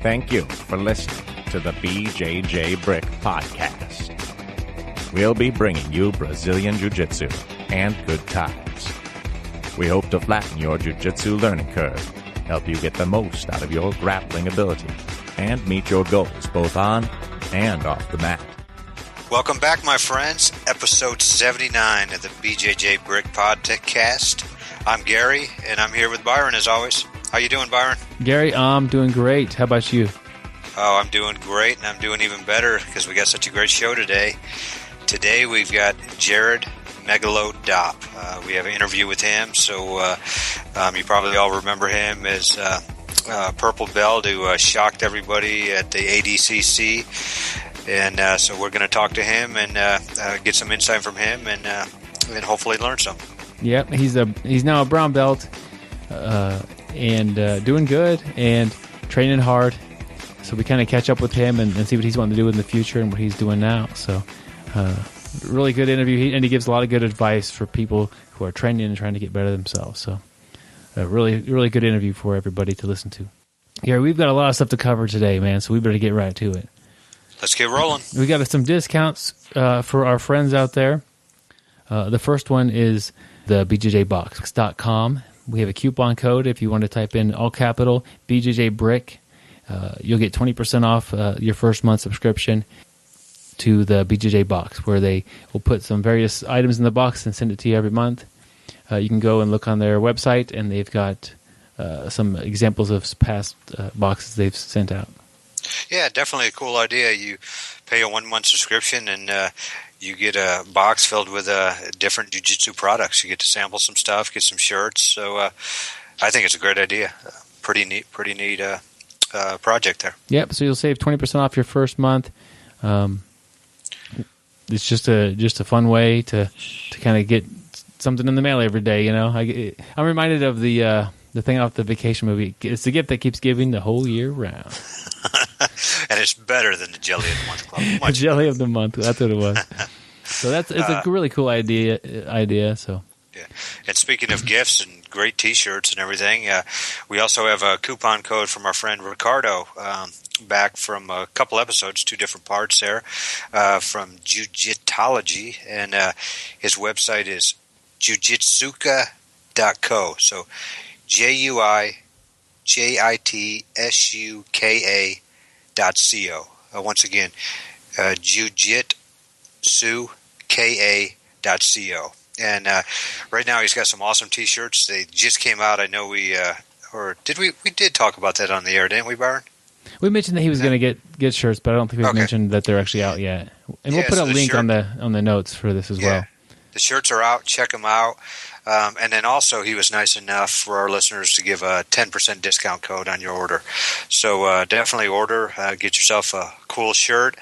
Thank you for listening to the BJJ Brick Podcast. We'll be bringing you Brazilian Jiu-Jitsu and good times. We hope to flatten your Jiu-Jitsu learning curve, help you get the most out of your grappling ability, and meet your goals both on and off the mat. Welcome back, my friends. Episode 79 of the BJJ Brick Podcast. I'm Gary, and I'm here with Byron, as always. How you doing, Byron? Gary, I'm doing great. How about you? Oh, I'm doing great, and I'm doing even better because we got such a great show today. Today we've got Jared Megalo Dopp. We have an interview with him, so you probably all remember him as Purple Belt, who shocked everybody at the ADCC. And so we're going to talk to him and get some insight from him and hopefully learn some. Yep, he's now a brown belt and doing good and training hard. So we kind of catch up with him and see what he's wanting to do in the future and what he's doing now. So really good interview. And he gives a lot of good advice for people who are training and trying to get better themselves. So a really good interview for everybody to listen to. Gary, we've got a lot of stuff to cover today, man, so we better get right to it. Let's get rolling. We got some discounts for our friends out there. The first one is the BJJBox.com. We have a coupon code if you want to type in all capital BJJ Brick. You'll get 20% off your first month subscription to the BJJ box, where they will put some various items in the box and send it to you every month. You can go and look on their website, and they've got some examples of past boxes they've sent out. Yeah, definitely a cool idea. You pay a 1-month subscription, and you get a box filled with different jiu-jitsu products. You get to sample some stuff, get some shirts. So I think it's a great idea. Pretty neat project there. Yep. So you'll save 20% off your first month. It's just a fun way to kind of get something in the mail every day. You know, I'm reminded of the thing off the vacation movie. It's the gift that keeps giving the whole year round. And it's better than the Jelly of the Month Club. Jelly of the Month. That's what it was. So it's a really cool idea. So yeah. And speaking of gifts and great T-shirts and everything, we also have a coupon code from our friend Ricardo, back from a couple episodes, 2 different parts there, from Jiu-Jitology, and his website is jujitsuka.co. So JUIJITSUKA.co. Once again, jujitsuka.co. And right now he's got some awesome T-shirts. They just came out. I know we did talk about that on the air, didn't we, Byron? We mentioned that he was going to get shirts, but I don't think we mentioned that they're actually out yet. And we'll put a link on the notes for this as well. The shirts are out. Check them out. And then also he was nice enough for our listeners to give a 10% discount code on your order. So definitely order. Get yourself a cool shirt.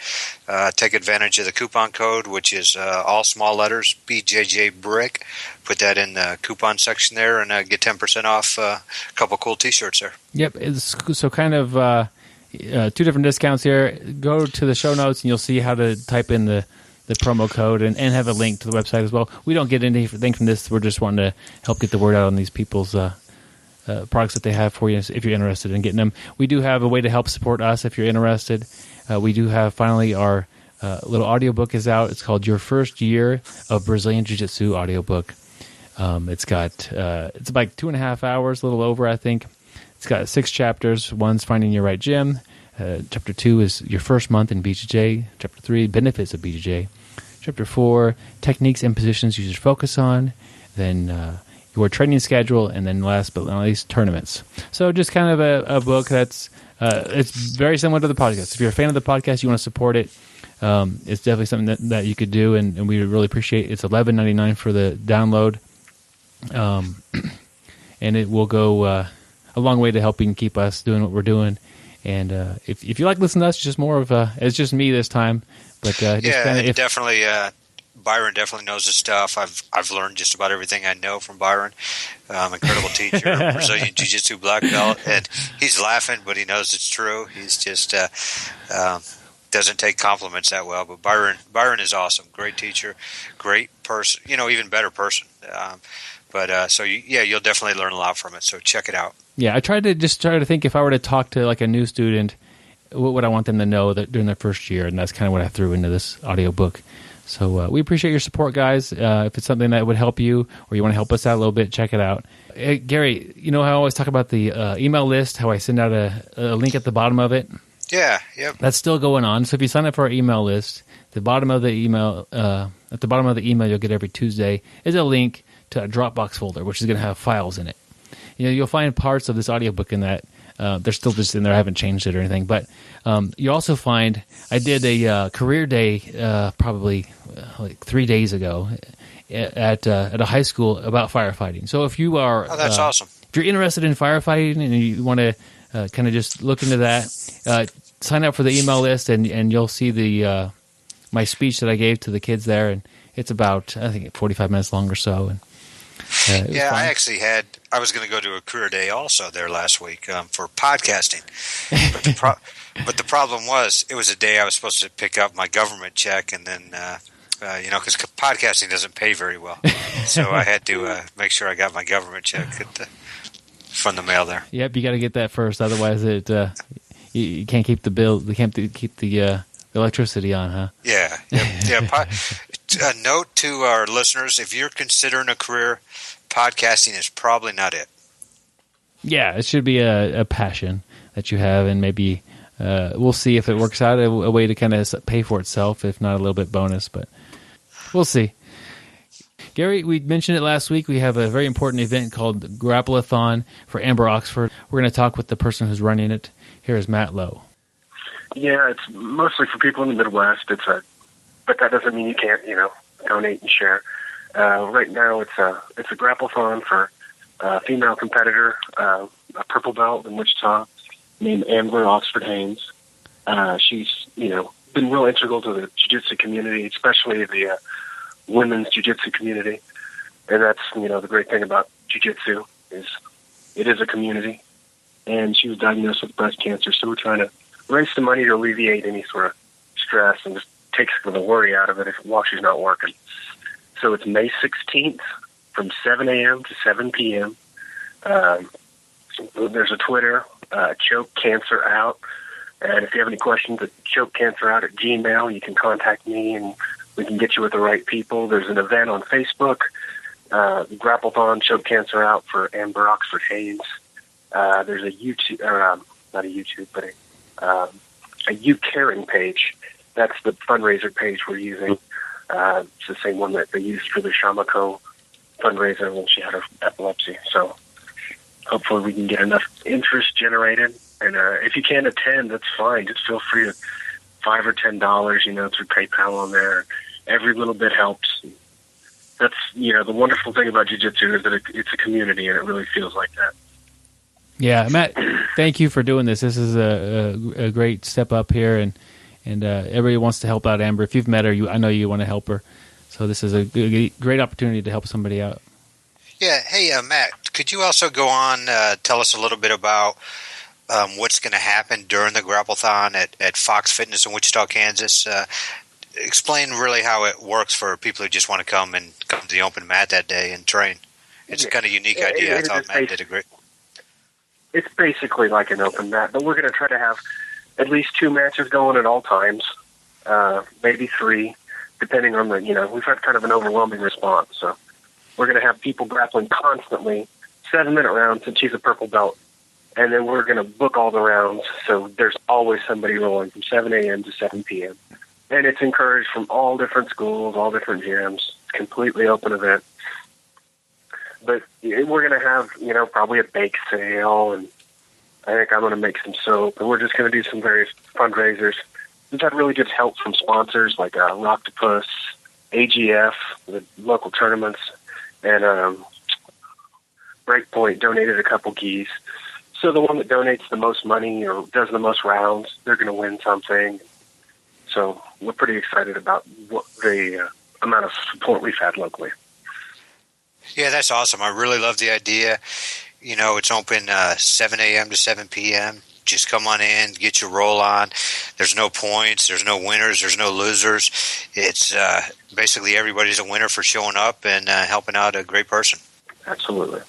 Take advantage of the coupon code, which is all small letters, BJJ Brick. Put that in the coupon section there and get 10% off a couple cool T-shirts there. Yep. So kind of 2 different discounts here. Go to the show notes and you'll see how to type in the promo code and have a link to the website as well. We don't get anything from this. We're just wanting to help get the word out on these people's products that they have for you if you're interested in getting them. We do have a way to help support us if you're interested. We do have finally our little audiobook is out. It's called Your First Year of Brazilian Jiu-Jitsu audiobook. It's like 2.5 hours, a little over, I think. It's got 6 chapters. One's Finding Your Right Gym. Chapter 2 is Your First Month in BJJ. Chapter 3, Benefits of BJJ. Chapter 4, Techniques and Positions you should focus on. Then your training schedule. And then last but not least, tournaments. So just kind of a book that's it's very similar to the podcast. If you're a fan of the podcast, you want to support it, it's definitely something that you could do, and we really appreciate it. It's $11.99 for the download. And it will go a long way to helping keep us doing what we're doing. And if you like listening to us, it's just more of it's just me this time. But definitely, Byron definitely knows his stuff. I've learned just about everything I know from Byron. Incredible teacher, Brazilian Jiu-Jitsu black belt, and he's laughing, but he knows it's true. He's just doesn't take compliments that well. But Byron is awesome. Great teacher, great person. Even better person. You'll definitely learn a lot from it. So check it out. Yeah, I try to think if I were to talk to like a new student what I want them to know that during their first year, and that's kind of what I threw into this audiobook. So we appreciate your support, guys. If it's something that would help you or you want to help us out a little bit, check it out. Hey, Gary, you know how I always talk about the email list, how I send out a link at the bottom of it? Yeah, yep. That's still going on. So if you sign up for our email list, the bottom of the email, at the bottom of the email you'll get every Tuesday is a link to a Dropbox folder, which is going to have files in it. You'll find parts of this audiobook in that. They're still just in there. I haven't changed it or anything. But you also find I did a career day probably like 3 days ago at a high school about firefighting. So if you are that's awesome. If you're interested in firefighting and you want to kind of just look into that, sign up for the email list and you'll see the my speech that I gave to the kids there. And it's about, I think, 45 minutes long or so. And yeah, I was going to go to a career day also there last week for podcasting, but the problem was it was a day I was supposed to pick up my government check, and then because podcasting doesn't pay very well, so I had to make sure I got my government check from the mail there. Yep, you got to get that first, otherwise you can't keep the bill. You can't keep the electricity on, huh? Yeah. A note to our listeners: if you're considering a career, podcasting is probably not it. Yeah, it should be a passion that you have, and maybe we'll see if it works out, a way to kind of pay for itself, if not a little bit bonus, but we'll see. Gary, we mentioned it last week. We have a very important event called the Grappleathon for Amber Oxford. We're going to talk with the person who's running it. Here is Matt Lowe. Yeah, it's mostly for people in the Midwest. But that doesn't mean you can't, donate and share. Right now, it's a grappleathon for a female competitor, a purple belt in Wichita, named Amber Oxford Haynes. She's, been real integral to the jiu-jitsu community, especially the women's jiu-jitsu community. And that's, the great thing about jiu-jitsu is it is a community. And she was diagnosed with breast cancer, so we're trying to raise some money to alleviate any sort of stress and just take some of the worry out of it while she's not working. So it's May 16th from 7 a.m. to 7 p.m. There's a Twitter, Choke Cancer Out. And if you have any questions at chokecancerout@gmail, you can contact me and we can get you with the right people. There's an event on Facebook, Grappleathon Choke Cancer Out for Amber Oxford Haynes. There's a YouTube, not a YouTube, but a You Caring page. That's the fundraiser page we're using. It's the same one that they used for the Shamako fundraiser when she had her epilepsy. So hopefully we can get enough interest generated. And if you can't attend, that's fine. Just feel free to $5 or $10, through PayPal on there. Every little bit helps. That's, the wonderful thing about jiu-jitsu is that it's a community, and it really feels like that. Yeah, Matt, thank you for doing this. This is a great step up here, and everybody wants to help out Amber. If you've met her, I know you want to help her. So this is a great opportunity to help somebody out. Yeah. Hey, Matt, could you also go on, tell us a little bit about what's going to happen during the Grappleathon at Fox Fitness in Wichita, Kansas? Explain really how it works for people who just want to come to the open mat that day and train. It's a kind of unique idea. I thought Matt did a great. It's basically like an open mat, but we're going to try to have at least 2 matches going at all times, maybe 3, depending on we've had kind of an overwhelming response. So we're going to have people grappling constantly, 7-minute rounds since she's a purple belt. And then we're going to book all the rounds, so there's always somebody rolling from 7 a.m. to 7 p.m. And it's encouraged from all different schools, all different gyms. It's a completely open event. But we're going to have, probably a bake sale, and I think I'm going to make some soap, and we're just going to do some various fundraisers. We've had really good help from sponsors like Rocktopus, AGF, the local tournaments, and Breakpoint donated a couple geese. So the one that donates the most money or does the most rounds, they're going to win something. So we're pretty excited about what the amount of support we've had locally. Yeah, that's awesome. I really love the idea. It's open 7 a.m. to 7 p.m. Just come on in, get your roll on. There's no points. There's no winners. There's no losers. It's basically everybody's a winner for showing up and helping out a great person. Absolutely.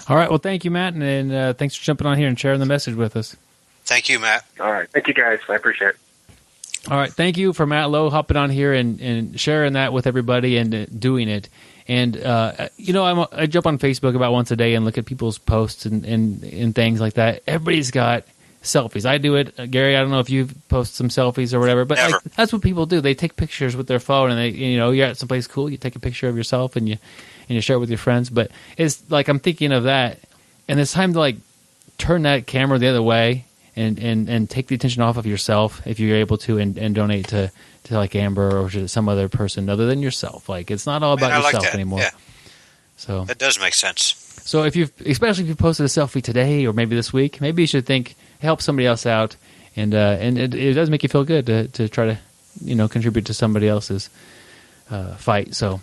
All right. Well, thank you, Matt, and thanks for jumping on here and sharing the message with us. Thank you, Matt. All right. Thank you, guys. I appreciate it. All right. Thank you for Matt Lowe hopping on here and sharing that with everybody and doing it. And, I jump on Facebook about once a day and look at people's posts and things like that. Everybody's got selfies. I do it. Gary, I don't know if you've posted some selfies or whatever, but that's what people do. They take pictures with their phone and you're at someplace cool. You take a picture of yourself and you share it with your friends. But it's like I'm thinking of that, and it's time to like turn that camera the other way and take the attention off of yourself if you're able to and donate to like Amber or to some other person other than yourself. Like it's not all about yourself anymore. Yeah. So that does make sense. So especially if you posted a selfie today or maybe this week, maybe you should help somebody else out, and it does make you feel good to try to contribute to somebody else's fight. So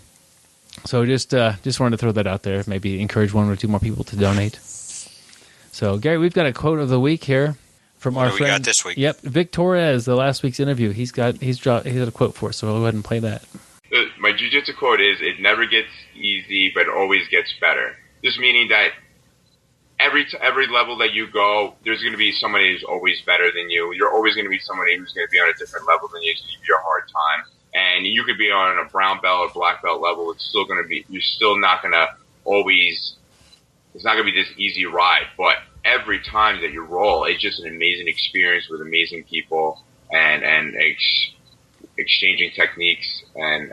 just wanted to throw that out there. Maybe encourage one or two more people to donate. So Gary, we've got a quote of the week here from our friend. We got this week. Yep, Vic Torres, the last week's interview. He's got a quote for us. So we'll go ahead and play that. My jiu-jitsu quote is, "It never gets easy, but always gets better." Just meaning that every level that you go, there's going to be somebody who's always better than you. You're always going to be somebody who's going to be on a different level than you to give you a hard time. And you could be on a brown belt or black belt level. It's still going to be, you're still not going to always, it's not going to be this easy ride. But every time that you roll, it's just an amazing experience with amazing people and exchanging techniques and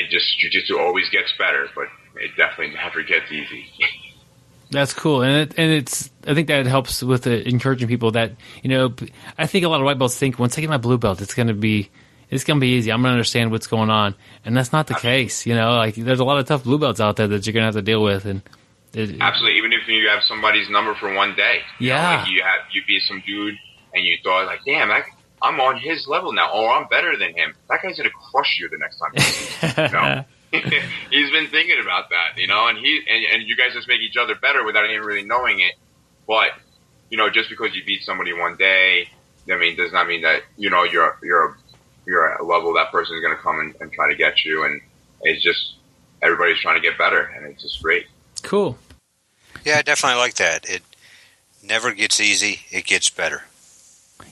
just jiu-jitsu always gets better, but it definitely never gets easy. That's cool, and it's. I think that helps with encouraging people that I think a lot of white belts think once I get my blue belt, it's gonna be easy. I'm gonna understand what's going on, and that's not the case. Like there's a lot of tough blue belts out there that you're gonna have to deal with, and absolutely. Even if you have somebody's number for one day, you be some dude, and you thought like, damn, I'm on his level now, or I'm better than him. That guy's gonna crush you the next time. He's been thinking about that, and you guys just make each other better without even really knowing it. But just because you beat somebody one day, does not mean that you're at a level that person is going to come and try to get you. And it's just everybody's trying to get better, and it's just great. Cool. Yeah, I definitely like that. It never gets easy; it gets better.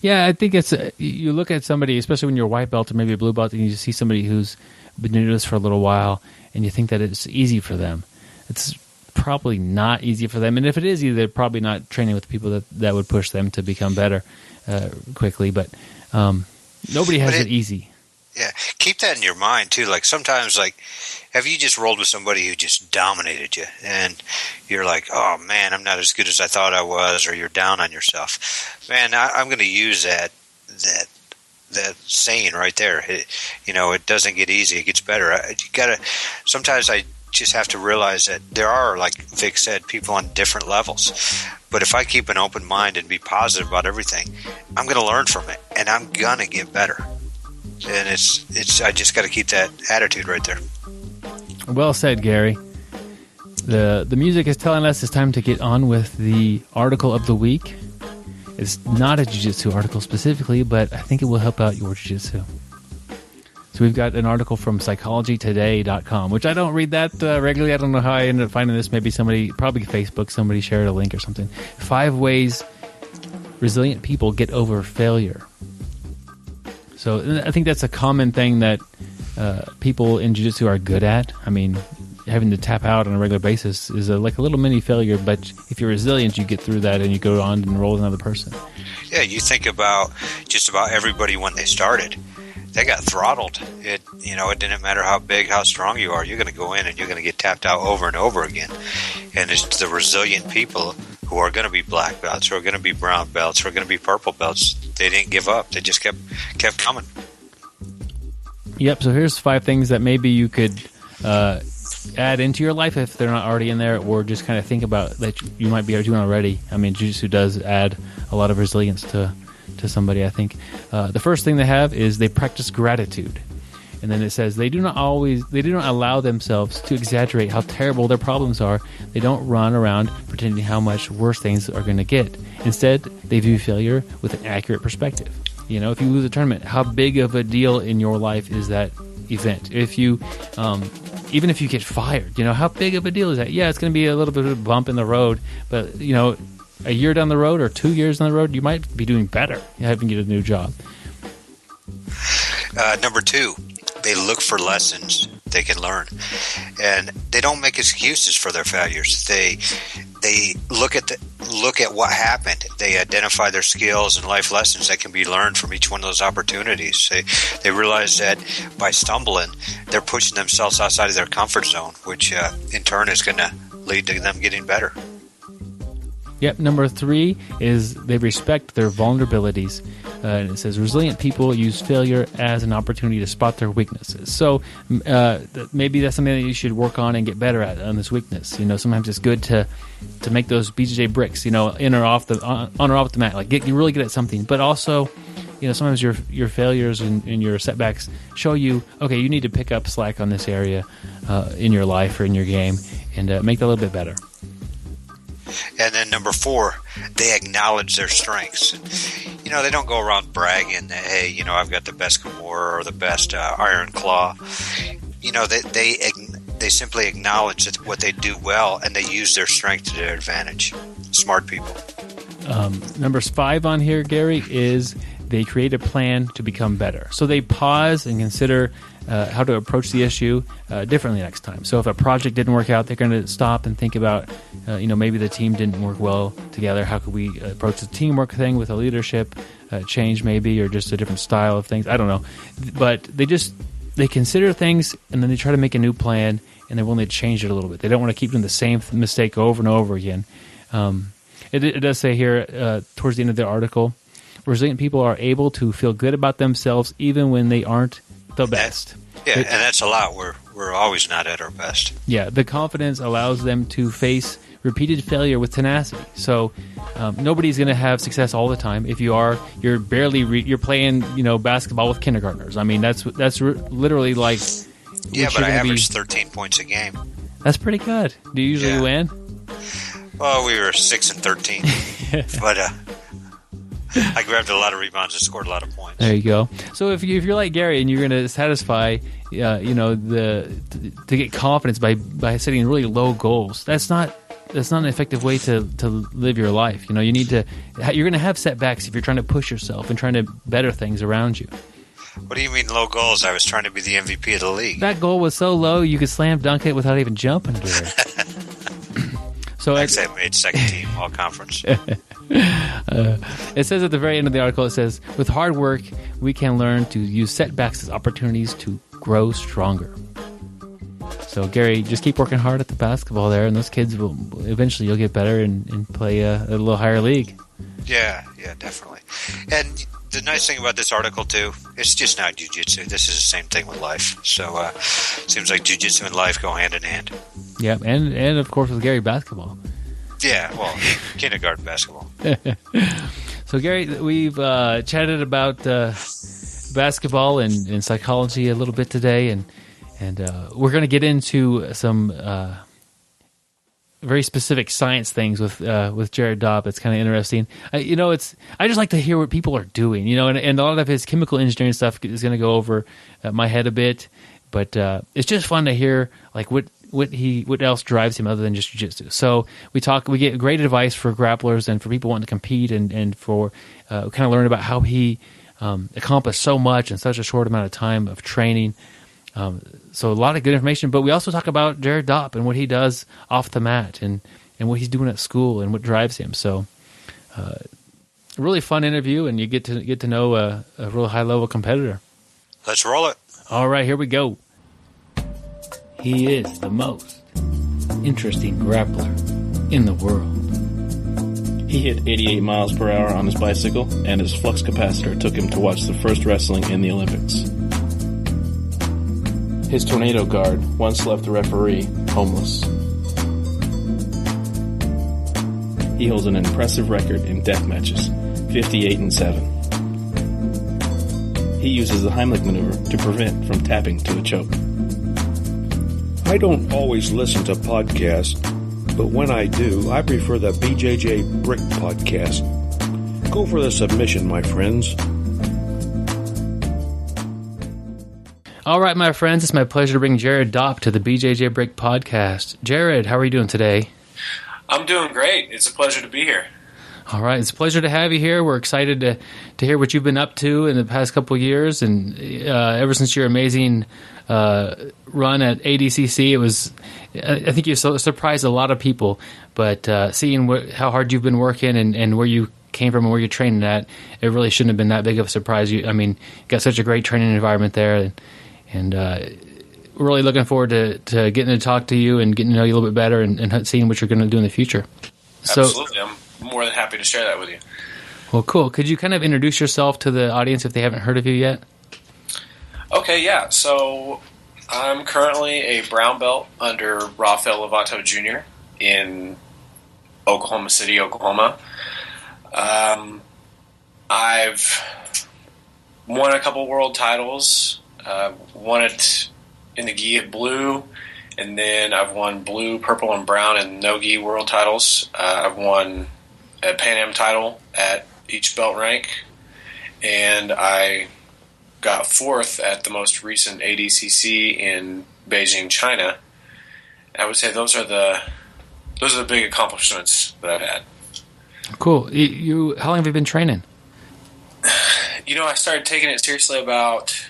Yeah, I think it's you look at somebody, especially when you're a white belt or maybe a blue belt, and you see somebody who's been doing this for a little while, and you think that it's easy for them. It's probably not easy for them, and if it is easy, they're probably not training with people that would push them to become better quickly. But nobody has it easy. Yeah, keep that in your mind too. Like sometimes, have you just rolled with somebody who just dominated you, and you're like, "Oh man, I'm not as good as I thought I was," or you're down on yourself. Man, I'm going to use that saying right there. It doesn't get easy; it gets better. Sometimes I just have to realize that there are, like Vic said, people on different levels. But if I keep an open mind and be positive about everything, I'm going to learn from it, and I'm going to get better. And it's I just got to keep that attitude right there. Well said, Gary. The music is telling us it's time to get on with the article of the week. It's not a jiu-jitsu article specifically, but I think it will help out your jiu-jitsu. So we've got an article from psychologytoday.com, which I don't read that regularly. I don't know how I ended up finding this. Maybe probably Facebook, somebody shared a link or something. 5 ways resilient people get over failure. So I think that's a common thing that people in jiu-jitsu are good at. I mean, having to tap out on a regular basis is like a little mini failure, but if you're resilient, you get through that and you go on and roll with another person. Yeah, you think about just about everybody when they started. They got throttled. It didn't matter how big, how strong you are. You're going to go in and you're going to get tapped out over and over again. And it's the resilient people who are going to be black belts, who are going to be brown belts, who are going to be purple belts. They didn't give up. They just kept coming. Yep. So here's 5 things that maybe you could add into your life if they're not already in there, or just kind of think about that you might be doing already. I mean, jiu-jitsu does add a lot of resilience to somebody, I think. The first thing they have is they practice gratitude. And then it says they do not allow themselves to exaggerate how terrible their problems are. They don't run around pretending how much worse things are going to get. Instead, they view failure with an accurate perspective. If you lose a tournament, how big of a deal in your life is that event? If you, even if you get fired, how big of a deal is that? Yeah, it's going to be a little bit of a bump in the road, but a year down the road or 2 years down the road, you might be doing better having get a new job. Number 2, they look for lessons they can learn, and they don't make excuses for their failures. They look at what happened. They identify their skills and life lessons that can be learned from each one of those opportunities. They realize that by stumbling, they're pushing themselves outside of their comfort zone, which in turn is going to lead to them getting better. Yep, number 3 is they respect their vulnerabilities. And it says resilient people use failure as an opportunity to spot their weaknesses. So maybe that's something that you should work on and get better at on this weakness. Sometimes it's good to make those BJJ bricks, in or off the mat, like get really good at something. But also, sometimes your failures and your setbacks show you, okay, you need to pick up slack on this area in your life or in your game and make that a little bit better. And then number 4, they acknowledge their strengths. They don't go around bragging that, hey, I've got the best Kimura or the best Iron Claw. They simply acknowledge what they do well, and they use their strength to their advantage. Smart people. Number 5 on here, Gary, is they create a plan to become better. So they pause and consider how to approach the issue differently next time. So if a project didn't work out, they're going to stop and think about, maybe the team didn't work well together. How could we approach the teamwork thing with a leadership change maybe, or just a different style of things? I don't know. But they consider things, and then they try to make a new plan, and they're willing to change it a little bit. They don't want to keep doing the same mistake over and over again. It does say here towards the end of the article, resilient people are able to feel good about themselves even when they aren't the best. And that's a lot. We're always not at our best. Yeah, the confidence allows them to face repeated failure with tenacity. So nobody's going to have success all the time. If you are, you're barely you're playing basketball with kindergartners. I mean, that's literally like. Yeah, but I average 13 points a game. That's pretty good. Do you usually win? Well, we were 6-13, but I grabbed a lot of rebounds and scored a lot of points. There you go. So if you're like Gary and you're going to satisfy, to get confidence by setting really low goals, that's not an effective way to live your life. You're going to have setbacks if you're trying to push yourself and trying to better things around you. What do you mean low goals? I was trying to be the MVP of the league. That goal was so low you could slam dunk it without even jumping to it. So I made second team all conference. It says at the very end of the article, it says, with hard work, we can learn to use setbacks as opportunities to grow stronger. So, Gary, just keep working hard at the basketball there, and those kids will eventually you'll get better and play a little higher league. Yeah, definitely. And the nice thing about this article, too, it's just not jiu-jitsu. This is the same thing with life. So, it seems like jiu-jitsu and life go hand in hand. Yeah, and of course with Gary, basketball. Yeah, well, kindergarten basketball. So, Gary, we've chatted about basketball and psychology a little bit today, and we're going to get into some very specific science things with Jared Dopp. It's kind of interesting. I just like to hear what people are doing, and a lot of his chemical engineering stuff is going to go over my head a bit, but it's just fun to hear like what else drives him other than just jiu-jitsu. So we get great advice for grapplers and for people wanting to compete and for kind of learn about how he accomplished so much in such a short amount of time of training. So a lot of good information, but we also talk about Jared Dopp and what he does off the mat and what he's doing at school and what drives him. So a really fun interview, and you get to know a real high-level competitor. Let's roll it. All right, here we go. He is the most interesting grappler in the world. He hit 88 miles per hour on his bicycle, and his flux capacitor took him to watch the first wrestling in the Olympics. His tornado guard once left the referee homeless. He holds an impressive record in death matches, 58-7. He uses the Heimlich maneuver to prevent from tapping to a choke. I don't always listen to podcasts, but when I do, I prefer the BJJ Brick podcast. Go for the submission, my friends. All right, my friends, it's my pleasure to bring Jared Dopp to the BJJ Brick podcast. Jared, how are you doing today? I'm doing great. It's a pleasure to be here. All right, it's a pleasure to have you here. We're excited to hear what you've been up to in the past couple of years, and ever since your amazing run at ADCC, it was. I think you surprised a lot of people. But seeing how hard you've been working and where you came from and where you're training at, it really shouldn't have been that big of a surprise. You got such a great training environment there, and we're really looking forward to getting to talk to you and getting to know you a little bit better and seeing what you're going to do in the future. Absolutely. I'm more than happy to share that with you. Well, cool. Could you kind of introduce yourself to the audience if they haven't heard of you yet? Okay, yeah. So I'm currently a brown belt under Rafael Lovato Jr. in Oklahoma City, Oklahoma. I've won a couple world titles. Won it in the gi at blue, and then I've won blue, purple, and brown in no-gi world titles. I've won a Pan Am title at each belt rank, and I got fourth at the most recent ADCC in Beijing, China. I would say those are the big accomplishments that I've had. Cool. How long have you been training? I started taking it seriously about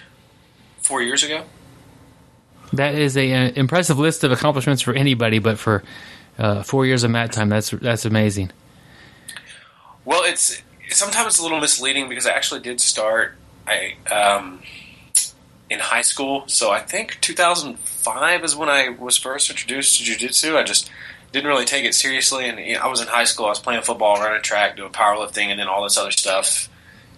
4 years ago. That is an impressive list of accomplishments for anybody, but for 4 years of mat time, that's amazing. Well, sometimes it's a little misleading because I actually did start in high school. So I think 2005 is when I was first introduced to jiu-jitsu. I just didn't really take it seriously, and I was in high school. I was playing football, running track, doing powerlifting, and then all this other stuff.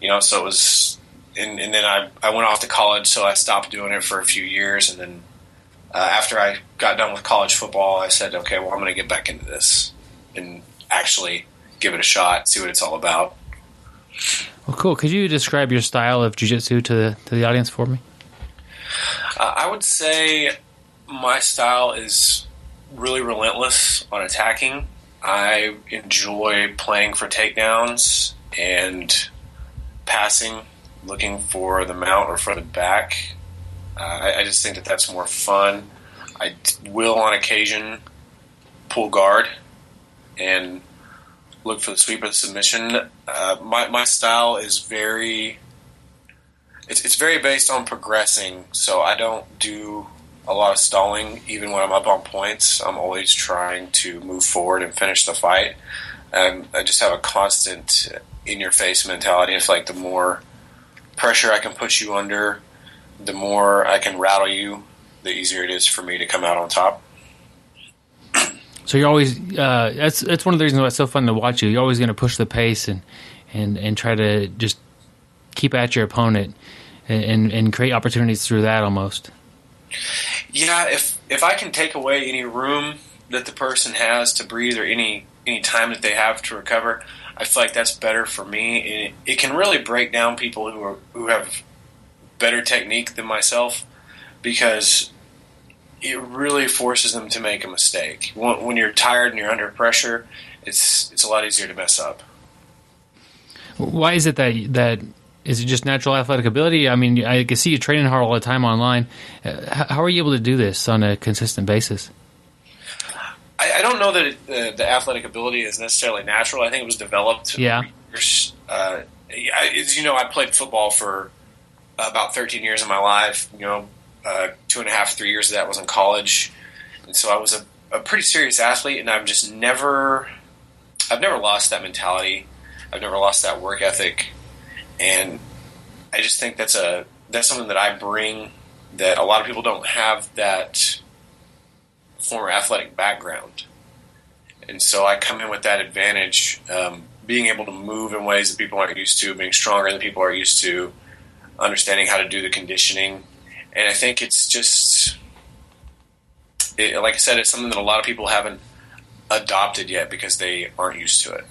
So it was, and then I went off to college, so I stopped doing it for a few years, and then after I got done with college football, I said, okay, well, I'm going to get back into this and actually give it a shot, see what it's all about. Well, cool. Could you describe your style of jiu-jitsu to the audience for me? I would say my style is really relentless on attacking. I enjoy playing for takedowns and passing, looking for the mount or for the back. I just think that that's more fun. I will, on occasion, pull guard and look for the sweep or the submission. My style is very based on progressing, so I don't do a lot of stalling. Even when I'm up on points, I'm always trying to move forward and finish the fight. I just have a constant in-your-face mentality. It's like the more pressure I can put you under, the more I can rattle you, the easier it is for me to come out on top. So you're always that's one of the reasons why it's so fun to watch you. You're always going to push the pace and try to just keep at your opponent and create opportunities through that almost. Yeah, if I can take away any room that the person has to breathe or any time that they have to recover, I feel like that's better for me. And it can really break down people who have better technique than myself, because it really forces them to make a mistake. When you're tired and you're under pressure, it's a lot easier to mess up. Why is it that is it just natural athletic ability? I mean, I can see you training hard all the time online. How are you able to do this on a consistent basis? I don't know that the athletic ability is necessarily natural. I think it was developed. Yeah. As you know, I played football for about 13 years of my life. 2.5, 3 years of that was in college, and so I was a pretty serious athlete. And I've never lost that mentality. I've never lost that work ethic, and I just think that's something that I bring that a lot of people don't have, that former athletic background. And so I come in with that advantage, being able to move in ways that people aren't used to, being stronger than people are used to, understanding how to do the conditioning. And I think it's just, like I said, it's something that a lot of people haven't adopted yet because they aren't used to it.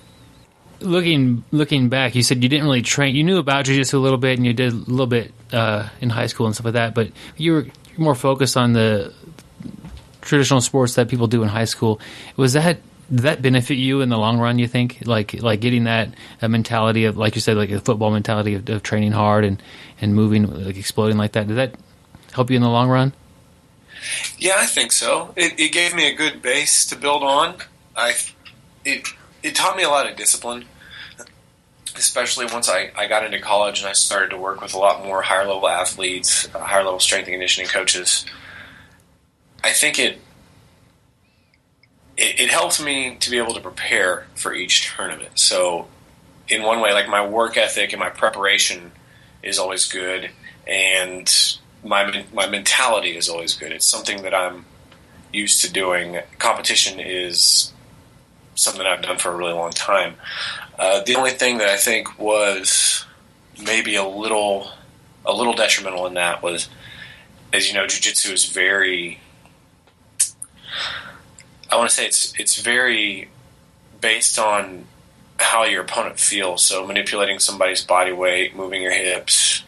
Looking back, you said you didn't really train. You knew about jiu-jitsu a little bit, and you did a little bit in high school and stuff like that, but you were more focused on the traditional sports that people do in high school. Did that benefit you in the long run, you think? Like getting that mentality of, like you said, like a football mentality of training hard and moving, like exploding like that. Did that help you in the long run? Yeah, I think so. It gave me a good base to build on. It taught me a lot of discipline. especially once I got into college and I started to work with a lot more higher level athletes, higher level strength and conditioning coaches. I think it helped me to be able to prepare for each tournament. So in one way, like my work ethic and my preparation is always good, and my mentality is always good. It's something that I'm used to doing. Competition is something that I've done for a really long time. The only thing that I think was maybe a little detrimental in that was, as you know, jiu-jitsu is very, I want to say it's very based on how your opponent feels. So manipulating somebody's body weight, moving your hips.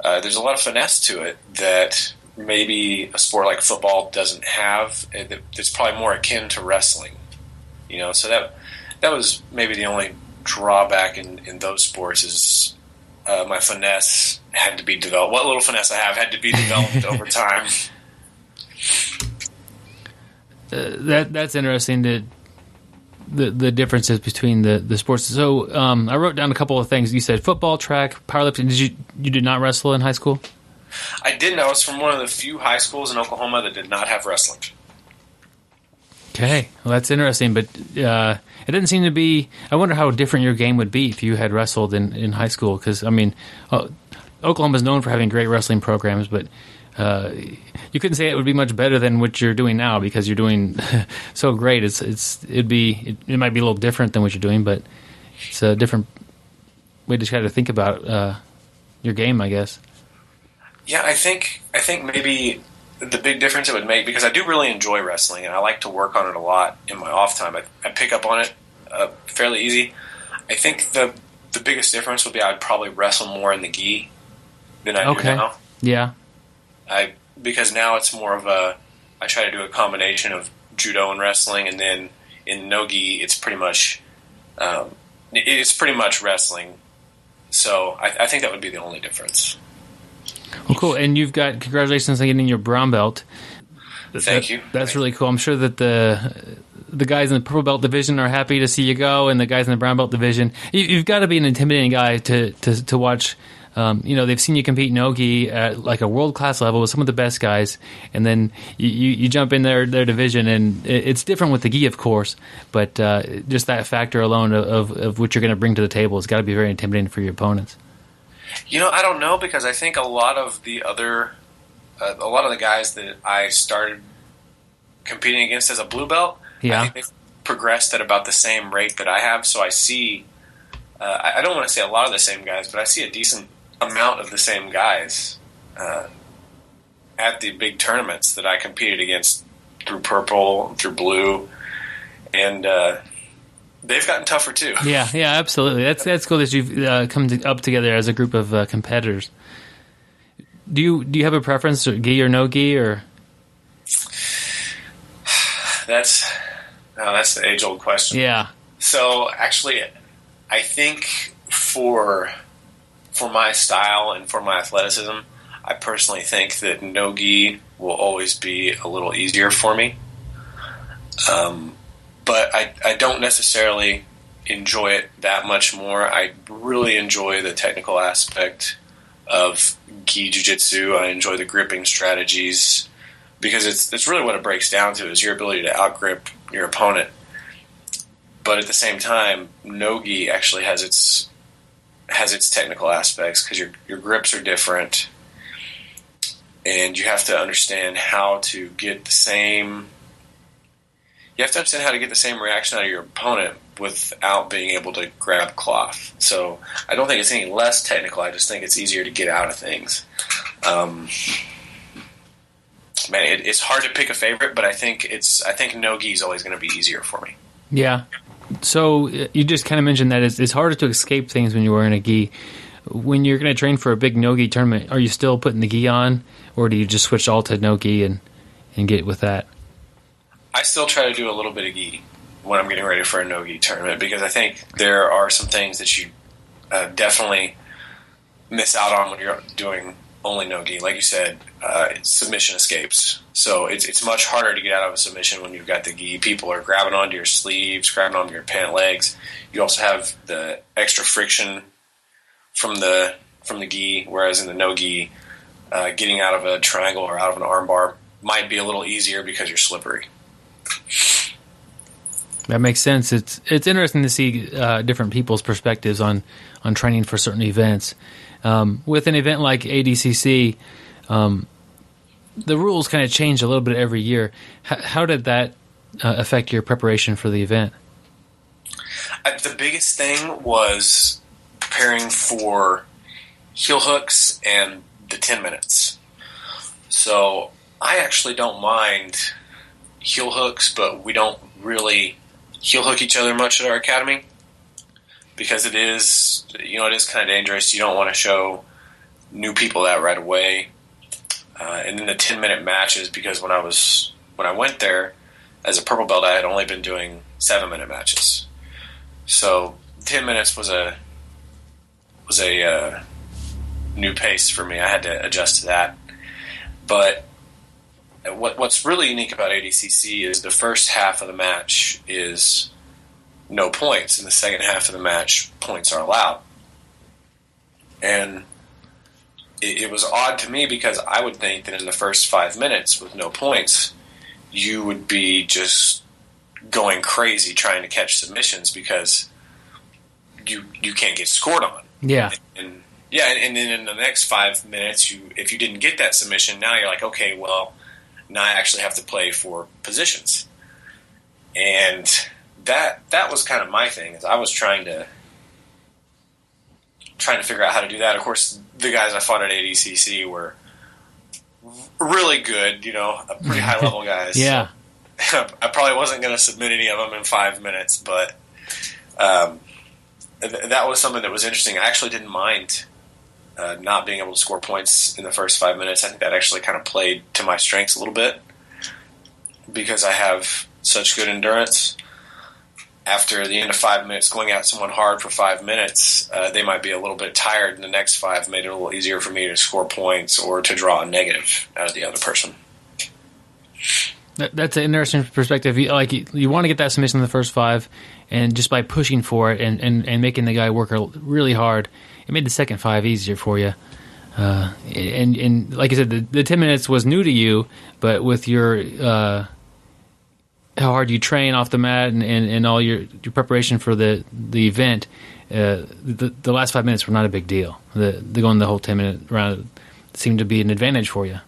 There's a lot of finesse to it that maybe a sport like football doesn't have. It's probably more akin to wrestling. You know, so that was maybe the only drawback in those sports is my finesse had to be developed. What little finesse I have had to be developed over time. That's interesting. The differences between the sports. So I wrote down a couple of things. You said football, track, powerlifting. You did not wrestle in high school? I didn't. I was from one of the few high schools in Oklahoma that did not have wrestling. Okay, well that's interesting, but it didn't seem to be. I wonder how different your game would be if you had wrestled in high school. Because I mean, Oklahoma is known for having great wrestling programs, but you couldn't say it would be much better than what you're doing now because you're doing so great. It might be a little different than what you're doing, but it's a different way to try to think about your game, I guess. Yeah, I think maybe the big difference it would make, because I do really enjoy wrestling and I like to work on it a lot in my off time. I pick up on it fairly easy. I think the biggest difference would be I'd probably wrestle more in the gi than I do now. Yeah. Because now it's more of I try to do a combination of judo and wrestling, and then in no-gi it's pretty much wrestling. So I think that would be the only difference. Well, cool. And you've got, congratulations on getting your brown belt. Thank you. That's really cool. I'm sure that the guys in the purple belt division are happy to see you go, and the guys in the brown belt division. You've got to be an intimidating guy to watch. They've seen you compete no-gi at like a world-class level with some of the best guys, and then you jump in their division, and it's different with the gi, of course, but just that factor alone of what you're going to bring to the table has got to be very intimidating for your opponents. You know, I don't know, because I think a lot of the guys that I started competing against as a blue belt, I think they've progressed at about the same rate that I have, so I see, I don't want to say a lot of the same guys, but I see a decent amount of the same guys at the big tournaments that I competed against through purple, through blue, and they've gotten tougher too. Yeah, absolutely. That's cool that you've come up together as a group of competitors. Do you have a preference, gi or no gi, or? That's the age-old question. Yeah. So actually, I think for my style and for my athleticism, I personally think that no-gi will always be a little easier for me. But I don't necessarily enjoy it that much more. I really enjoy the technical aspect of gi jiu-jitsu. I enjoy the gripping strategies, because it's really what it breaks down to, is your ability to outgrip your opponent. But at the same time, no-gi actually has its technical aspects, because your grips are different, and you have to understand how to get the same. You have to understand how to get the same reaction out of your opponent without being able to grab cloth. So I don't think it's any less technical. I just think it's easier to get out of things. It's hard to pick a favorite, but I think no-gi is always going to be easier for me. Yeah. So you just kind of mentioned that it's harder to escape things when you're wearing a gi. When you're going to train for a big no-gi tournament, are you still putting the gi on, or do you just switch all to no-gi and get with that? I still try to do a little bit of gi when I'm getting ready for a no-gi tournament, because I think there are some things that you definitely miss out on when you're doing only no gi. Like you said, submission escapes. So it's much harder to get out of a submission when you've got the gi. People are grabbing onto your sleeves, grabbing onto your pant legs. You also have the extra friction from the gi, whereas in the no gi, getting out of a triangle or out of an arm bar might be a little easier because you're slippery. That makes sense. It's interesting to see different people's perspectives on training for certain events. With an event like ADCC, the rules kind of change a little bit every year. How did that affect your preparation for the event? The biggest thing was preparing for heel hooks and the 10 minutes. So I actually don't mind heel hooks, but we don't really heel hook each other much at our academy because it is kind of dangerous. You don't want to show new people that right away. And then the 10-minute matches, because when I went there as a purple belt, I had only been doing 7-minute matches. So 10 minutes was a new pace for me. I had to adjust to that. But what's really unique about ADCC is the first half of the match is no points, and the second half of the match, points are allowed. And it was odd to me because I would think that in the first 5 minutes with no points, you would be just going crazy trying to catch submissions because you can't get scored on. Yeah. And then in the next 5 minutes, if you didn't get that submission, now you're like, okay, well, now I actually have to play for positions. And that was kind of my thing, is I was trying to figure out how to do that. Of course, the guys I fought at ADCC were really good, pretty high-level guys. Yeah. So I probably wasn't going to submit any of them in 5 minutes, but that was something that was interesting. I actually didn't mind not being able to score points in the first 5 minutes. I think that actually kind of played to my strengths a little bit because I have such good endurance. After the end of 5 minutes, going at someone hard for 5 minutes, they might be a little bit tired, and the next 5 made it a little easier for me to score points or to draw a negative out of the other person. That's an interesting perspective. You want to get that submission in the first 5, and just by pushing for it and making the guy work really hard, it made the second 5 easier for you. And like I said, the 10 minutes was new to you, but with your how hard you train off the mat and all your preparation for the event, the last 5 minutes were not a big deal. The going the whole 10-minute round seemed to be an advantage for you.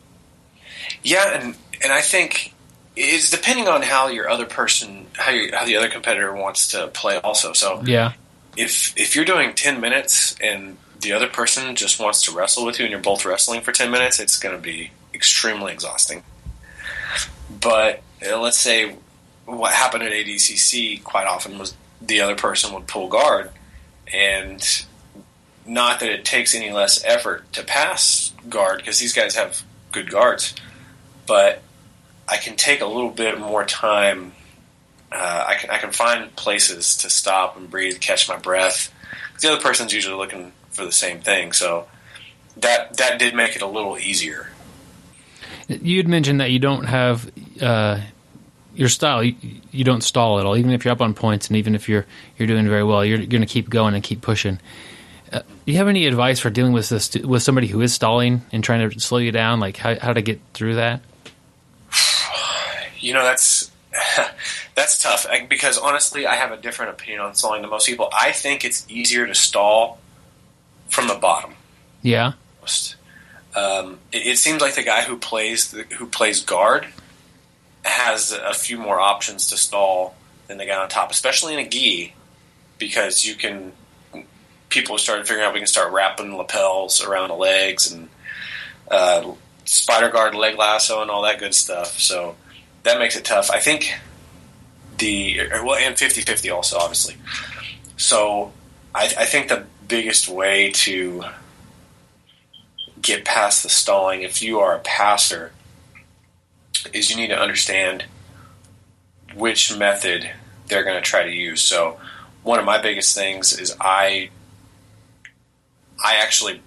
Yeah, and I think it's depending on how your other person, how the other competitor wants to play also. So yeah, if you're doing 10 minutes and the other person just wants to wrestle with you and you're both wrestling for 10 minutes, it's going to be extremely exhausting. But let's say what happened at ADCC quite often was the other person would pull guard, and not that it takes any less effort to pass guard because these guys have good guards, but I can take a little bit more time. I can find places to stop and breathe, catch my breath. The other person's usually looking for the same thing, so that did make it a little easier. You had mentioned that you don't have your style. You don't stall at all, even if you're up on points, and even if you're doing very well, you're going to keep going and keep pushing. Do you have any advice for dealing with this with somebody who is stalling and trying to slow you down, like how to get through that? That's tough because honestly, I have a different opinion on stalling than most people. I think it's easier to stall from the bottom. Yeah. It seems like the guy who plays guard has a few more options to stall than the guy on top, especially in a gi, because people started figuring out we can start wrapping lapels around the legs and spider guard, leg lasso, and all that good stuff. So that makes it tough. I think and 50-50 also, obviously. So I think the biggest way to get past the stalling, if you are a passer, is you need to understand which method they're going to try to use. So one of my biggest things is I actually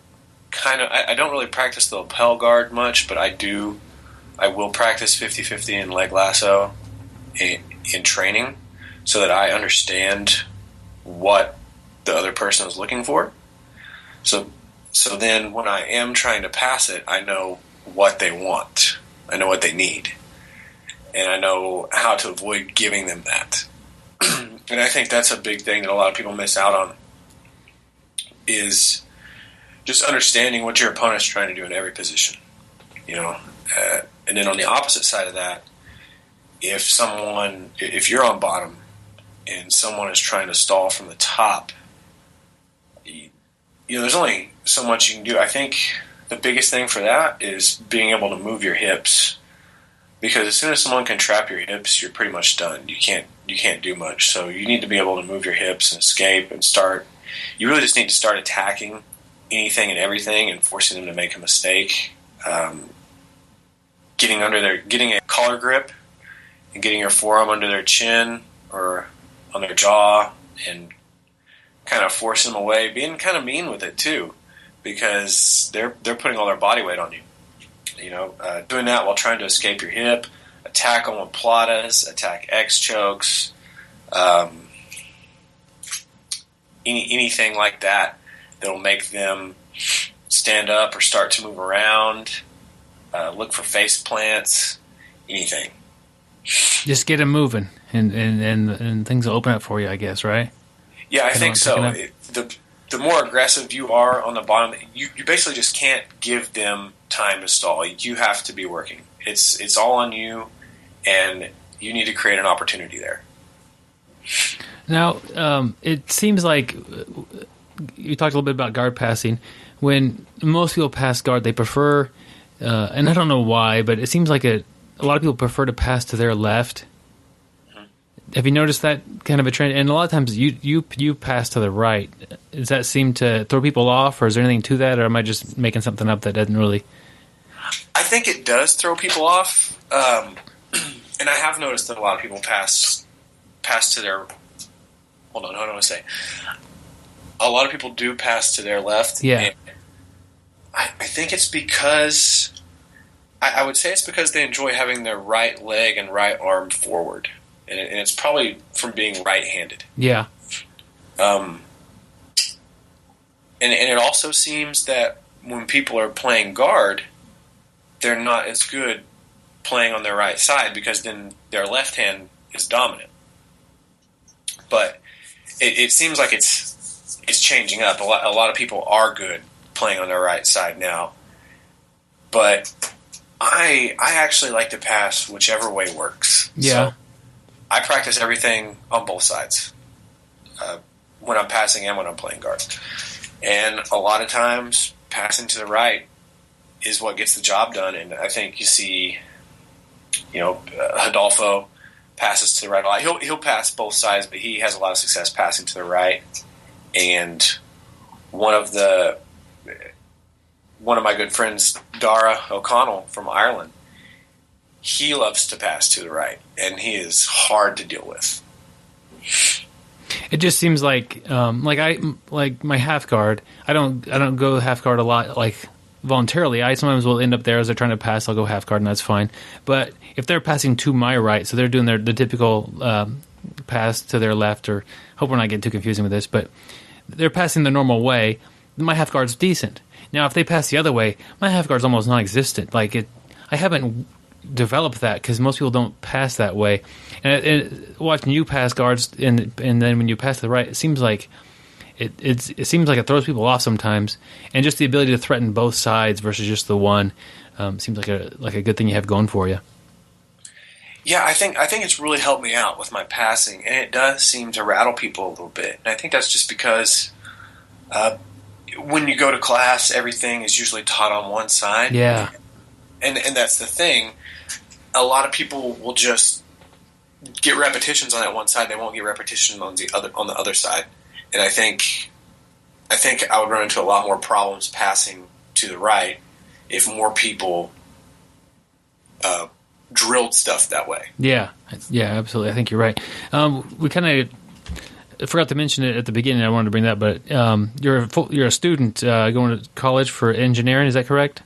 I don't really practice the lapel guard much, but I will practice 50-50 and leg lasso in training so that I understand what the other person is looking for. So then when I am trying to pass it, I know what they want. I know what they need. And I know how to avoid giving them that. And I think that's a big thing that a lot of people miss out on, is just understanding what your opponent's trying to do in every position. And then on the opposite side of that, if you're on bottom and someone is trying to stall from the top, there's only so much you can do. I think the biggest thing for that is being able to move your hips, because as soon as someone can trap your hips, you're pretty much done. You can't do much. So you need to be able to move your hips and escape and start. You really just need to start attacking anything and everything and forcing them to make a mistake. Getting a collar grip and getting your forearm under their chin or on their jaw and kind of forcing them away, being kind of mean with it too, because they're putting all their body weight on you. Doing that while trying to escape your hip, attack them with platas, attack X chokes, anything like that that'll make them stand up or start to move around, look for face plants, anything. Just get them moving, and things will open up for you, I guess, right? Yeah, I think so. The more aggressive you are on the bottom, you basically just can't give them time to stall. You have to be working. It's all on you, and you need to create an opportunity there. Now, it seems like you talked a little bit about guard passing. When most people pass guard, they prefer, and I don't know why, but it seems like a lot of people prefer to pass to their left. Have you noticed that kind of a trend? And a lot of times you pass to the right. Does that seem to throw people off, or is there anything to that, or am I just making something up that doesn't really? I think it does throw people off, and I have noticed that a lot of people pass to their. Hold on, what do I want to say? A lot of people do pass to their left. Yeah. I think it's because I would say it's because they enjoy having their right leg and right arm forward. And it's probably from being right-handed. Yeah. And it also seems that when people are playing guard, they're not as good playing on their right side, because then their left hand is dominant. But it seems like it's changing up. A lot of people are good playing on their right side now. But I actually like to pass whichever way works. Yeah. So I practice everything on both sides, when I'm passing and when I'm playing guard. And a lot of times, passing to the right is what gets the job done. And I think you see, Rodolfo passes to the right a lot. He'll pass both sides, but he has a lot of success passing to the right. And one of my good friends, Dara O'Connell from Ireland, he loves to pass to the right, and he is hard to deal with. It just seems like my half guard. I don't go half guard a lot, like voluntarily. I sometimes will end up there as they're trying to pass. I'll go half guard, and that's fine. But if they're passing to my right, so they're doing the typical pass to their left, or hope we're not getting too confusing with this, but they're passing the normal way, my half guard's decent. Now, if they pass the other way, my half guard's almost non-existent. I haven't developed that because most people don't pass that way. And watching you pass guards, and then when you pass to the right, it seems like it seems like it throws people off sometimes. And just the ability to threaten both sides versus just the one seems like a good thing you have going for you. Yeah, I think it's really helped me out with my passing, and it does seem to rattle people a little bit. And I think that's just because when you go to class, everything is usually taught on one side. Yeah. And that's the thing. A lot of people will just get repetitions on that one side. They won't get repetition on the other side. And I think I would run into a lot more problems passing to the right if more people drilled stuff that way. Yeah, absolutely. I think you're right. We kind of I forgot to mention it at the beginning. I wanted to bring that, but you're a student going to college for engineering. Is that correct?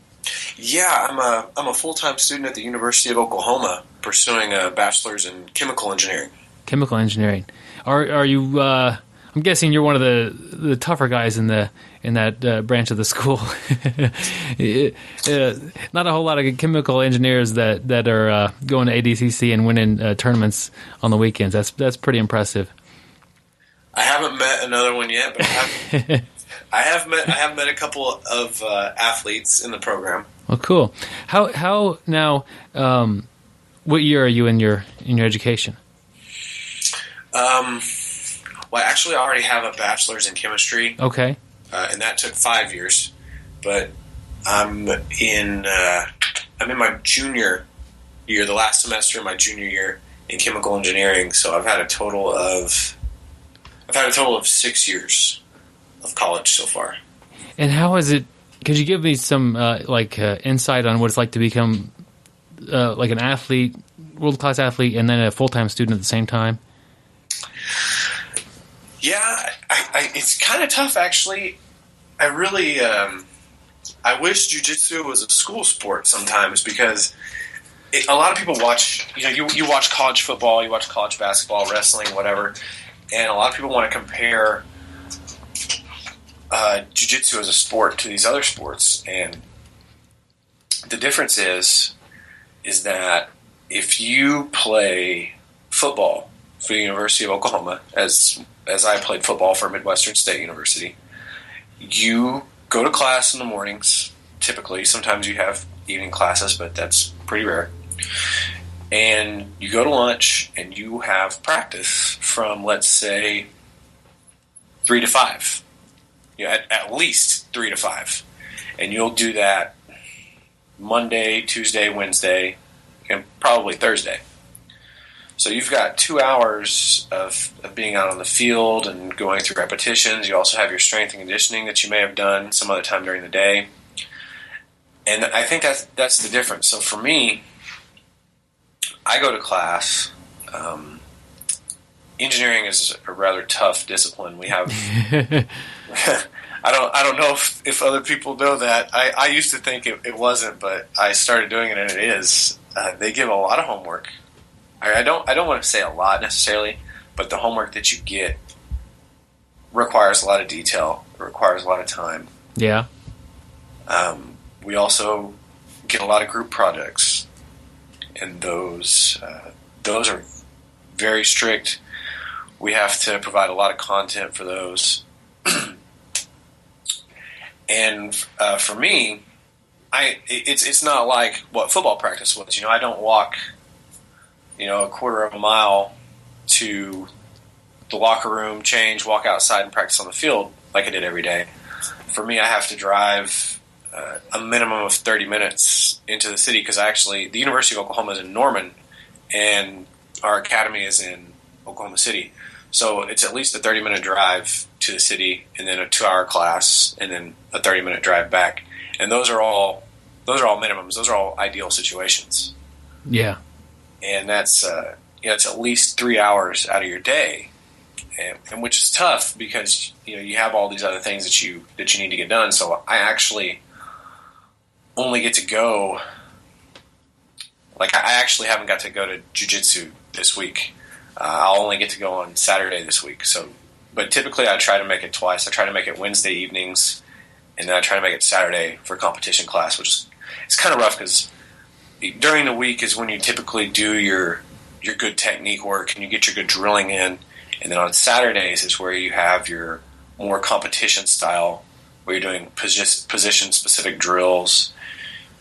Yeah, I'm a full-time student at the University of Oklahoma, pursuing a bachelor's in chemical engineering. Chemical engineering. Are you? I'm guessing you're one of the tougher guys in that branch of the school. Not a whole lot of chemical engineers that are going to ADCC and winning tournaments on the weekends. That's pretty impressive. I haven't met another one yet, but I have met a couple of athletes in the program. Well, cool. How now? What year are you in your education? Well, actually, I already have a bachelor's in chemistry. Okay. And that took 5 years. But I'm in my junior year, the last semester of my junior year in chemical engineering. So I've had a total of 6 years of college so far. And how is it? Could you give me some insight on what it's like to become like an athlete, world-class athlete, and then a full-time student at the same time? Yeah, it's kind of tough, actually. I really, I wish jiu-jitsu was a school sport sometimes, because a lot of people watch, you watch college football, you watch college basketball, wrestling, whatever, and a lot of people want to compare jiu-jitsu as a sport to these other sports, and the difference is that if you play football for the University of Oklahoma, as I played football for Midwestern State University, you go to class in the mornings, typically. Sometimes you have evening classes, but that's pretty rare. And you go to lunch, and you have practice from, let's say, 3 to 5. At least 3 to 5. And you'll do that Monday, Tuesday, Wednesday, and probably Thursday. So you've got 2 hours of being out on the field and going through repetitions. You also have your strength and conditioning that you may have done some other time during the day. And I think that's the difference. So for me, I go to class. Engineering is a rather tough discipline. We have... I don't know if other people know that. I used to think it wasn't, but I started doing it, and it is. They give a lot of homework. I don't want to say a lot necessarily, but the homework that you get requires a lot of detail. It requires a lot of time. Yeah. We also get a lot of group projects, and those are very strict. We have to provide a lot of content for those. And for me, it's not like what football practice was. I don't walk a quarter of a mile to the locker room, change, walk outside, and practice on the field like I did every day. For me, I have to drive a minimum of 30 minutes into the city, because the University of Oklahoma is in Norman, and our academy is in Oklahoma City. So it's at least a 30-minute drive to the city, and then a 2-hour class, and then a 30-minute drive back. And those are all minimums. Those are all ideal situations. Yeah. And that's it's at least 3 hours out of your day, and which is tough, because you have all these other things that you need to get done. So I actually only get to go. I actually haven't got to go to jiu-jitsu this week. I'll only get to go on Saturday this week. So, but typically I try to make it twice. I try to make it Wednesday evenings, and then I try to make it Saturday for competition class, which is it's kind of rough, because during the week is when you typically do your good technique work and you get your good drilling in, and then on Saturdays is where you have your more competition style, where you're doing position specific drills,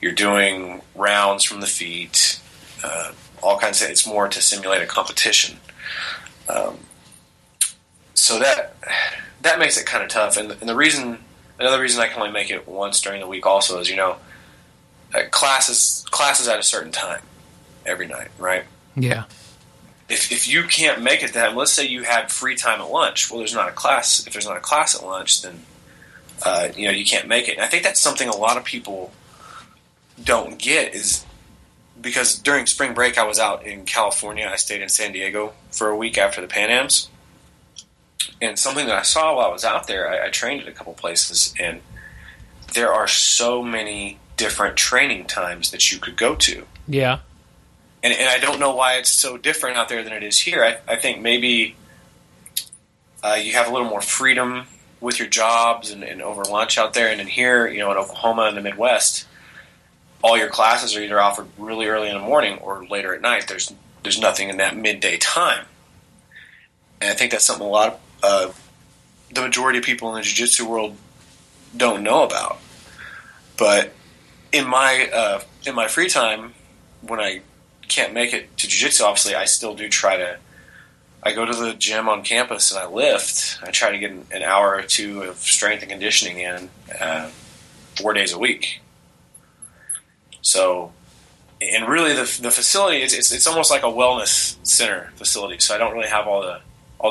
you're doing rounds from the feet, all kinds of. It's more to simulate a competition. So that makes it kind of tough, and another reason I can only make it once during the week also is classes at a certain time every night, right? Yeah. If you can't make it then, let's say you had free time at lunch. Well, there's not a class. If there's not a class at lunch, then you can't make it. And I think that's something a lot of people don't get, is because during spring break I was out in California. I stayed in San Diego for a week after the Pan Ams, And something that I saw while I was out there, I trained at a couple places, and there are so many different training times that you could go to. Yeah. And I don't know why it's so different out there than it is here. I think maybe you have a little more freedom with your jobs and over lunch out there. And in here, in Oklahoma and the Midwest, all your classes are either offered really early in the morning or later at night. There's nothing in that midday time. And I think that's something a lot of the majority of people in the jiu-jitsu world don't know about. But in my free time, when I can't make it to jiu-jitsu, obviously I still do I go to the gym on campus and I lift. I try to get an hour or two of strength and conditioning in 4 days a week. So, and really the facility, it's almost like a wellness center facility. So I don't really have all the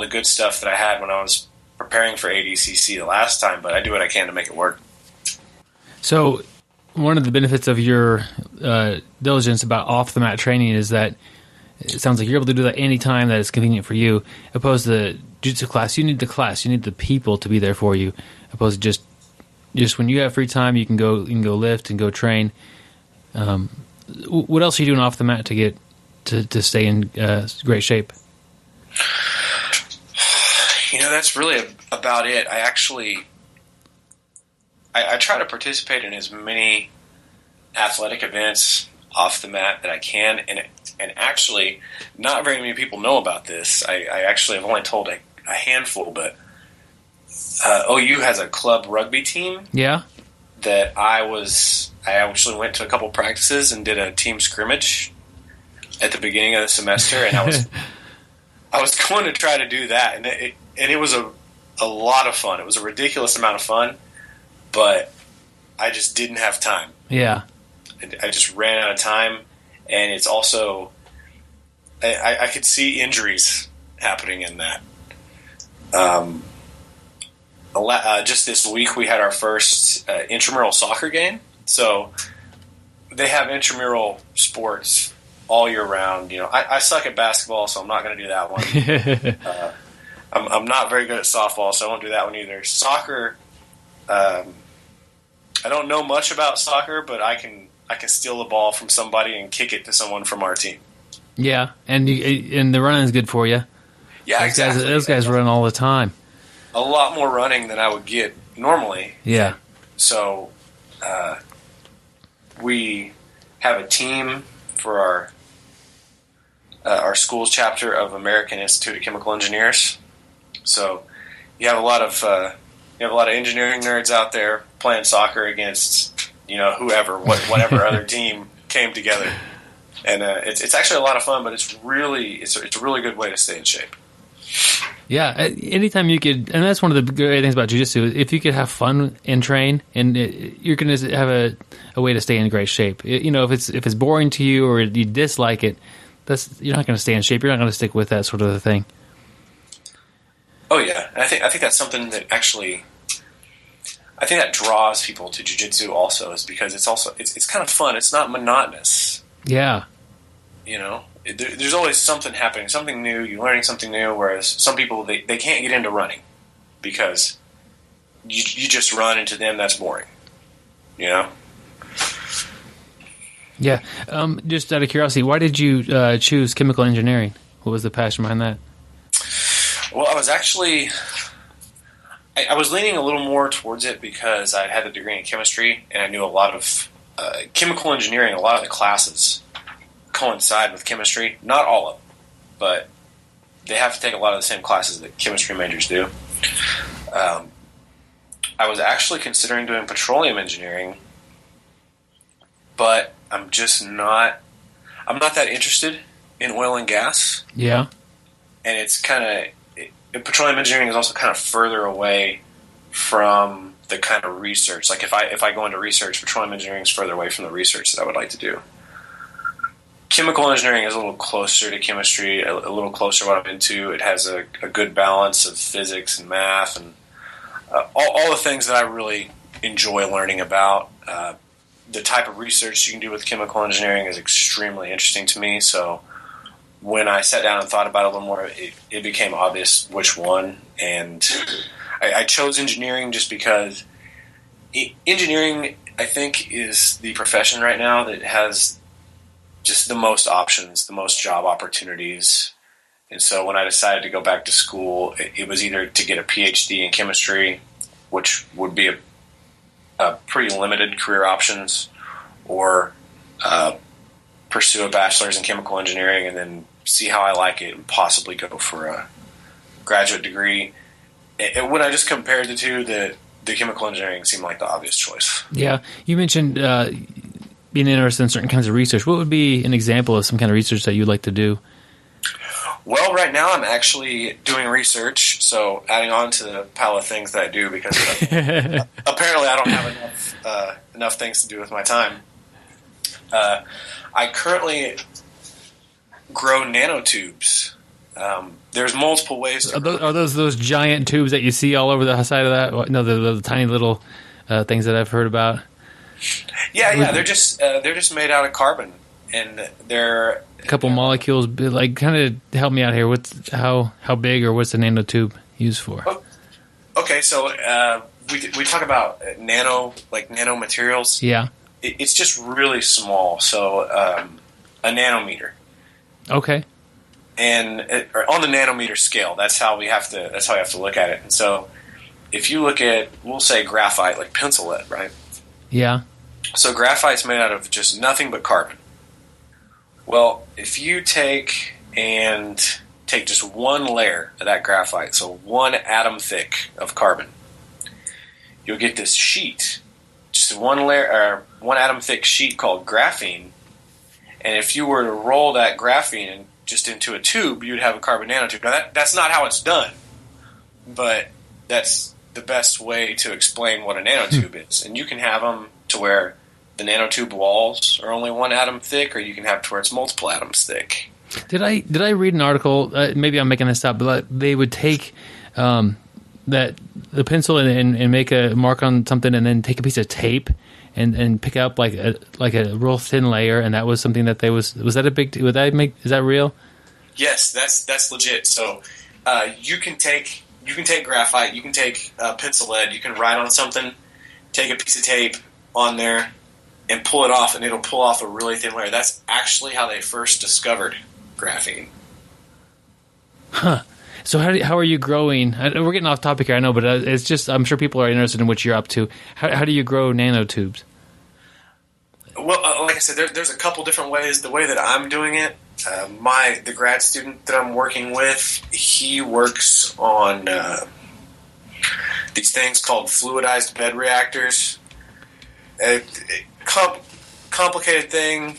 good stuff that I had when I was preparing for ADCC the last time, but I do what I can to make it work. So one of the benefits of your diligence about off-the-mat training is that it sounds like you're able to do that anytime that is convenient for you, opposed to the jiu-jitsu class. You need the class. You need the people to be there for you, opposed to just when you have free time, you can go lift and go train. What else are you doing off the mat to get to stay in great shape? That's really about it. I try to participate in as many athletic events off the mat that I can, and actually, not very many people know about this. I actually have only told a handful, but OU has a club rugby team. Yeah. That I actually went to a couple practices and did a team scrimmage at the beginning of the semester, and I was going to try to do that, and it was a lot of fun. It was a ridiculous amount of fun, but I just didn't have time. Yeah. I just ran out of time, and it's also I could see injuries happening in that. Just this week we had our first intramural soccer game. So they have intramural sports all year round. I suck at basketball, so I'm not going to do that one. I'm not very good at softball, so I won't do that one either. Soccer, I don't know much about soccer, but I can steal the ball from somebody and kick it to someone from our team. Yeah, and the running is good for you. Yeah, exactly. Those guys run all the time. A lot more running than I would get normally. Yeah. So we have a team for our school's chapter of American Institute of Chemical Engineers. So you have a lot of engineering nerds out there playing soccer against whoever, whatever other team came together, and it's actually a lot of fun. But it's a really good way to stay in shape. Yeah, anytime you could, and that's one of the great things about jiu-jitsu. If you could have fun and train, and you're going to have a way to stay in great shape. If it's boring to you or you dislike it, you're not going to stay in shape. You're not going to stick with that sort of thing. Oh yeah, I think that's something that actually, I think that draws people to jiu-jitsu also, is because it's kind of fun. It's not monotonous. Yeah. There's always something happening, something new. You're learning something new, whereas some people, they can't get into running because you just run into them. That's boring. Yeah. Just out of curiosity, why did you choose chemical engineering? What was the passion behind that? Well, I was actually... I was leaning a little more towards it because I had a degree in chemistry, and I knew a lot of chemical engineering. A lot of the classes coincide with chemistry. Not all of them, but they have to take a lot of the same classes that chemistry majors do. I was actually considering doing petroleum engineering, but I'm not that interested in oil and gas. Yeah. And it's petroleum engineering is also kind of further away from the kind of research. Like if I go into research, petroleum engineering is further away from the research that I would like to do. Chemical engineering is a little closer to chemistry, a little closer to what I'm into. It has a good balance of physics and math and all the things that I really enjoy learning about. The type of research you can do with chemical engineering is extremely interesting to me. So when I sat down and thought about it a little more, it became obvious which one. And I chose engineering just because engineering, I think, is the profession right now that has just the most options, the most job opportunities. And so when I decided to go back to school, it was either to get a PhD in chemistry, which would be a pretty limited career options, or pursue a bachelor's in chemical engineering and then see how I like it and possibly go for a graduate degree. And when I just compared the two, the chemical engineering seemed like the obvious choice. Yeah. You mentioned being interested in certain kinds of research. What would be an example of some kind of research that you'd like to do? Well, right now I'm actually doing research, so adding on to the pile of things that I do, because apparently I don't have enough things to do with my time. I currently grow nanotubes. There's multiple ways to Are those giant tubes that you see all over the side of that? No, the tiny little things that I've heard about. Yeah. They're just made out of carbon, and they're a couple molecules. Like, kind of help me out here. How big, or what's the nanotube used for? Okay, so we talk about nanomaterials. Yeah, it's just really small. So a nanometer. Okay. And on the nanometer scale, that's how you have to look at it. And so, if you look at, we'll say graphite, like pencil lead, right? Yeah. So graphite's made out of just nothing but carbon. Well, if you take just one layer of that graphite, so one atom thick of carbon, you'll get this sheet, just one layer, or one atom thick sheet called graphene. And if you were to roll that graphene just into a tube, you'd have a carbon nanotube. Now, that's not how it's done, but that's the best way to explain what a nanotube is. And you can have them to where the nanotube walls are only one atom thick, or you can have it to where it's multiple atoms thick. Did I read an article? Maybe I'm making this up, but they would take the pencil and make a mark on something, and then take a piece of tape and pick up like a real thin layer, and that was something that was that a big? Is that real? Yes, that's legit. So you can take graphite, you can take pencil lead, you can write on something, take a piece of tape on there, and pull it off, and it'll pull off a really thin layer. That's actually how they first discovered graphene. Huh. So how are you growing? We're getting off topic here, I know, but it's just, I'm sure people are interested in what you're up to. How do you grow nanotubes? Well, like I said, there's a couple different ways. The way that I'm doing it, the grad student that I'm working with, he works on these things called fluidized bed reactors. Complicated thing,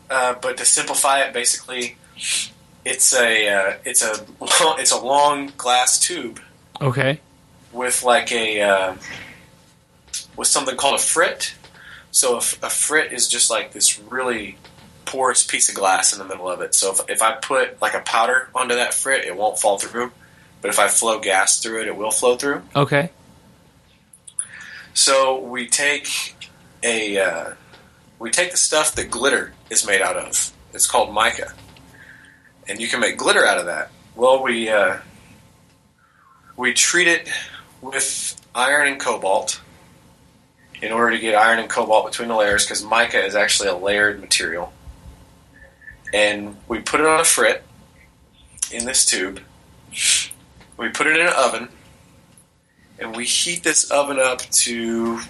but to simplify it, basically, it's a long glass tube. Okay. With with something called a frit. So a frit is just like this really porous piece of glass in the middle of it. So if I put like a powder onto that frit, it won't fall through. But if I flow gas through it, it will flow through. Okay. So we take the stuff that glitter is made out of. It's called mica, and you can make glitter out of that. Well, we treat it with iron and cobalt in order to get iron and cobalt between the layers, because mica is actually a layered material. And we put it on a frit in this tube. We put it in an oven, and we heat this oven up to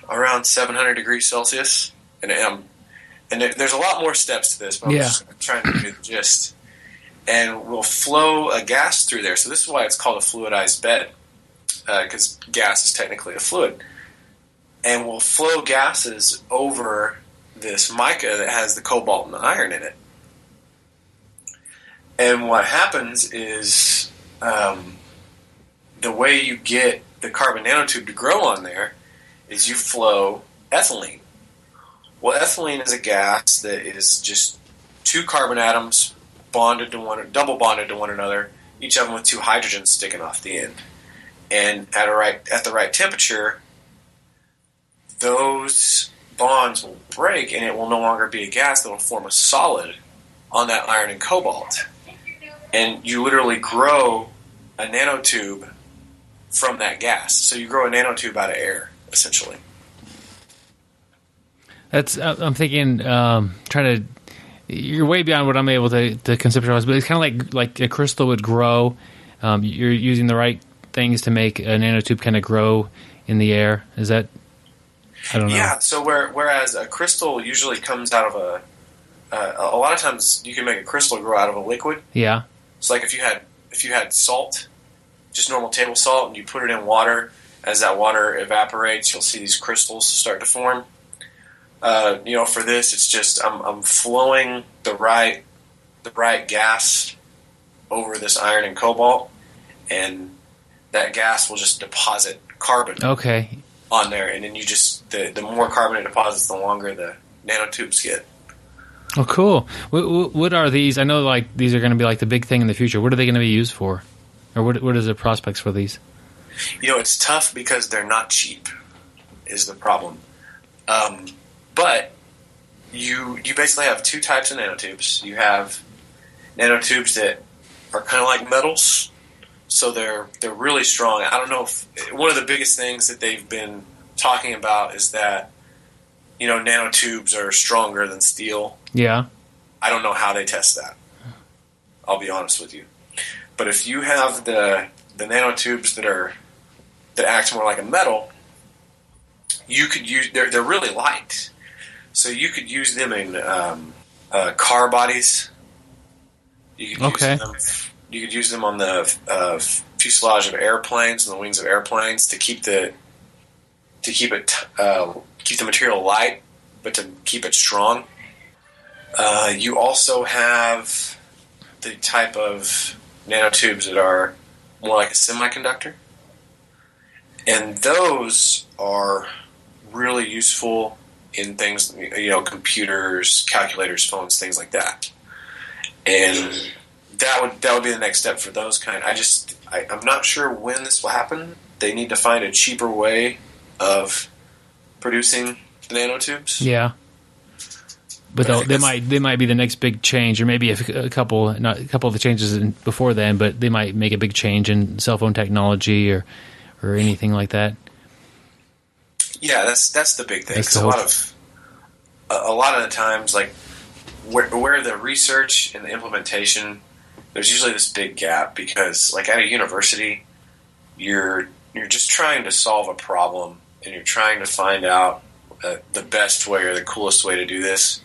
around 700 degrees Celsius. And there's a lot more steps to this, but I'm just trying to give you the gist. And we'll flow a gas through there. So this is why it's called a fluidized bed, because gas is technically a fluid. And we'll flow gases over this mica that has the cobalt and the iron in it. And what happens is the way you get the carbon nanotube to grow on there is you flow ethylene. Well, ethylene is a gas that is just two carbon atoms double bonded to one another, each of them with two hydrogens sticking off the end. And at the right temperature, those bonds will break and it will no longer be a gas that will form a solid on that iron and cobalt. And you literally grow a nanotube from that gas. So you grow a nanotube out of air, essentially. I'm thinking, you're way beyond what I'm able to conceptualize, but it's kind of like a crystal would grow. You're using the right things to make a nanotube kind of grow in the air. Is that, I don't know. Yeah, so whereas a crystal usually comes out of a lot of times you can make a crystal grow out of a liquid. Yeah. It's like if you had salt, just normal table salt, and you put it in water, as that water evaporates, you'll see these crystals start to form. For this, it's just I'm flowing the right gas over this iron and cobalt, and that gas will just deposit carbon. Okay. On there, and then you just the more carbon it deposits, the longer the nanotubes get. Oh, cool. What are these? I know like these are going to be like the big thing in the future. What are they going to be used for, or what is the prospects for these? It's tough because they're not cheap. Is the problem. But you basically have two types of nanotubes. You have nanotubes that are kind of like metals, so they're really strong. I don't know if one of the biggest things that they've been talking about is that nanotubes are stronger than steel. Yeah. I don't know how they test that. I'll be honest with you. But if you have the nanotubes that act more like a metal, you could use they're really light. So you could use them in car bodies. You could use them on the fuselage of airplanes and the wings of airplanes to keep the material light, but to keep it strong. You also have the type of nanotubes that are more like a semiconductor, and those are really useful in things, computers, calculators, phones, things like that. And that would be the next step for those kind. I'm not sure when this will happen. They need to find a cheaper way of producing the nanotubes. Yeah. But they might be the next big change, or maybe a couple of the changes before then. But they might make a big change in cell phone technology or anything like that. Yeah, that's the big thing. A lot of the times, like where the research and the implementation, there's usually this big gap because, like at a university, you're just trying to solve a problem and you're trying to find out the best way or the coolest way to do this.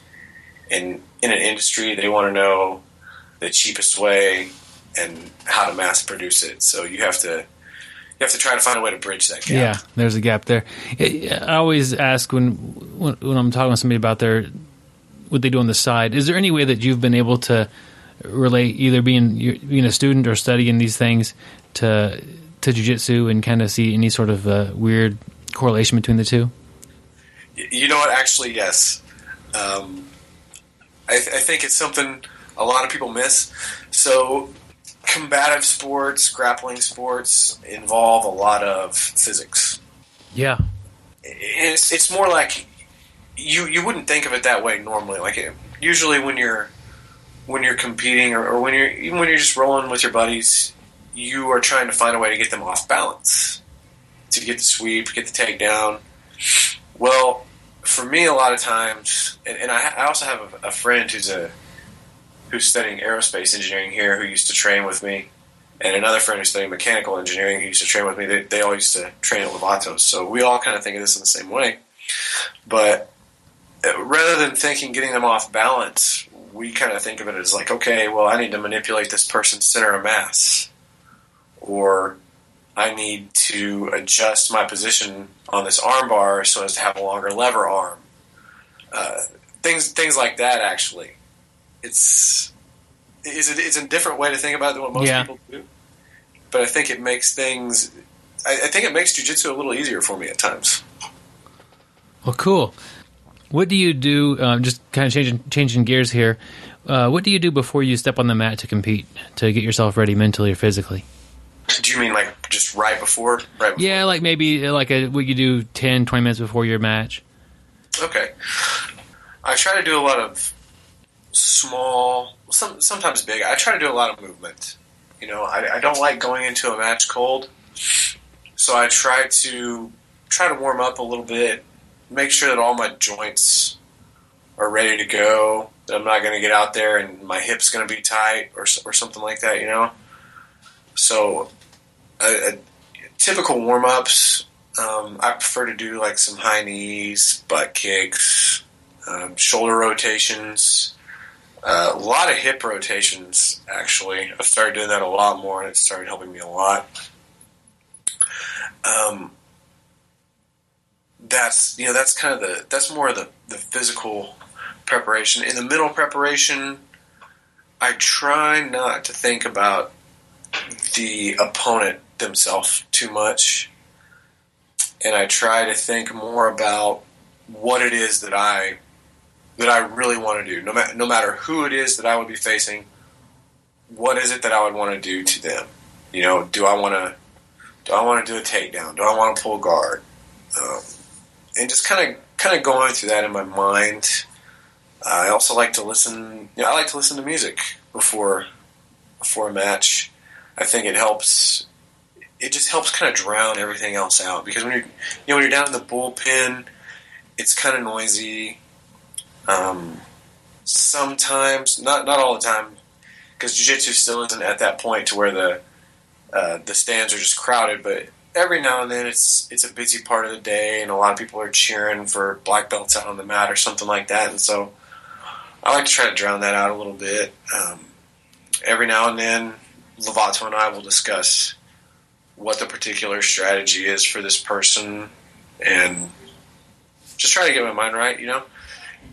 And in an industry, they want to know the cheapest way and how to mass produce it. So you have to try to find a way to bridge that gap. Yeah, there's a gap there. I always ask when I'm talking with somebody about what they do on the side, is there any way that you've been able to relate either being a student or studying these things to jiu-jitsu and kind of see any sort of weird correlation between the two? You know what? Actually, yes. I think it's something a lot of people miss. So combative sports, grappling sports involve a lot of physics. Yeah. It's more like you wouldn't think of it that way normally. Like usually when you're competing or when you're just rolling with your buddies, you are trying to find a way to get them off balance, to get the sweep, get the takedown. Well, for me, a lot of times, and I also have a friend who's studying aerospace engineering here, who used to train with me, and another friend who's studying mechanical engineering who used to train with me. They all used to train at Lovato, so we all kind of think of this in the same way. But rather than getting them off balance, we kind of think of it as like, okay, well, I need to manipulate this person's center of mass, or I need to adjust my position on this arm bar so as to have a longer lever arm. Things like that, actually. It's a different way to think about it than what most people do. But I think it makes things... I think it makes jiu-jitsu a little easier for me at times. Well, cool. What do you do, just kind of changing gears here, what do you do before you step on the mat to compete, to get yourself ready mentally or physically? Do you mean like just right before? Yeah, like maybe what you do 10, 20 minutes before your match. Okay. I try to do a lot of small, sometimes big. I try to do a lot of movement. I don't like going into a match cold, so I try to warm up a little bit, make sure that all my joints are ready to go, that I'm not going to get out there and my hip's going to be tight or something like that, So typical warm-ups, I prefer to do like some high knees, butt kicks, shoulder rotations, a lot of hip rotations, actually. I've started doing that a lot more, and it started helping me a lot. That's kind of that's more of the physical preparation. In the mental preparation, I try not to think about the opponent themselves too much, and I try to think more about what it is that I really want to do. No matter who it is that I would be facing, what is it that I would want to do to them? Do I want to do a takedown? Do I want to pull guard? And just kind of going through that in my mind. I also like to listen. I like to listen to music before a match. I think it helps. It just helps kind of drown everything else out, because when you're down in the bullpen, it's kind of noisy. Sometimes, not all the time, because jiu-jitsu still isn't at that point to where the stands are just crowded, but every now and then it's a busy part of the day, and a lot of people are cheering for black belts out on the mat or something like that, and so I like to try to drown that out a little bit. Every now and then, Lovato and I will discuss what the particular strategy is for this person, and just try to get my mind right,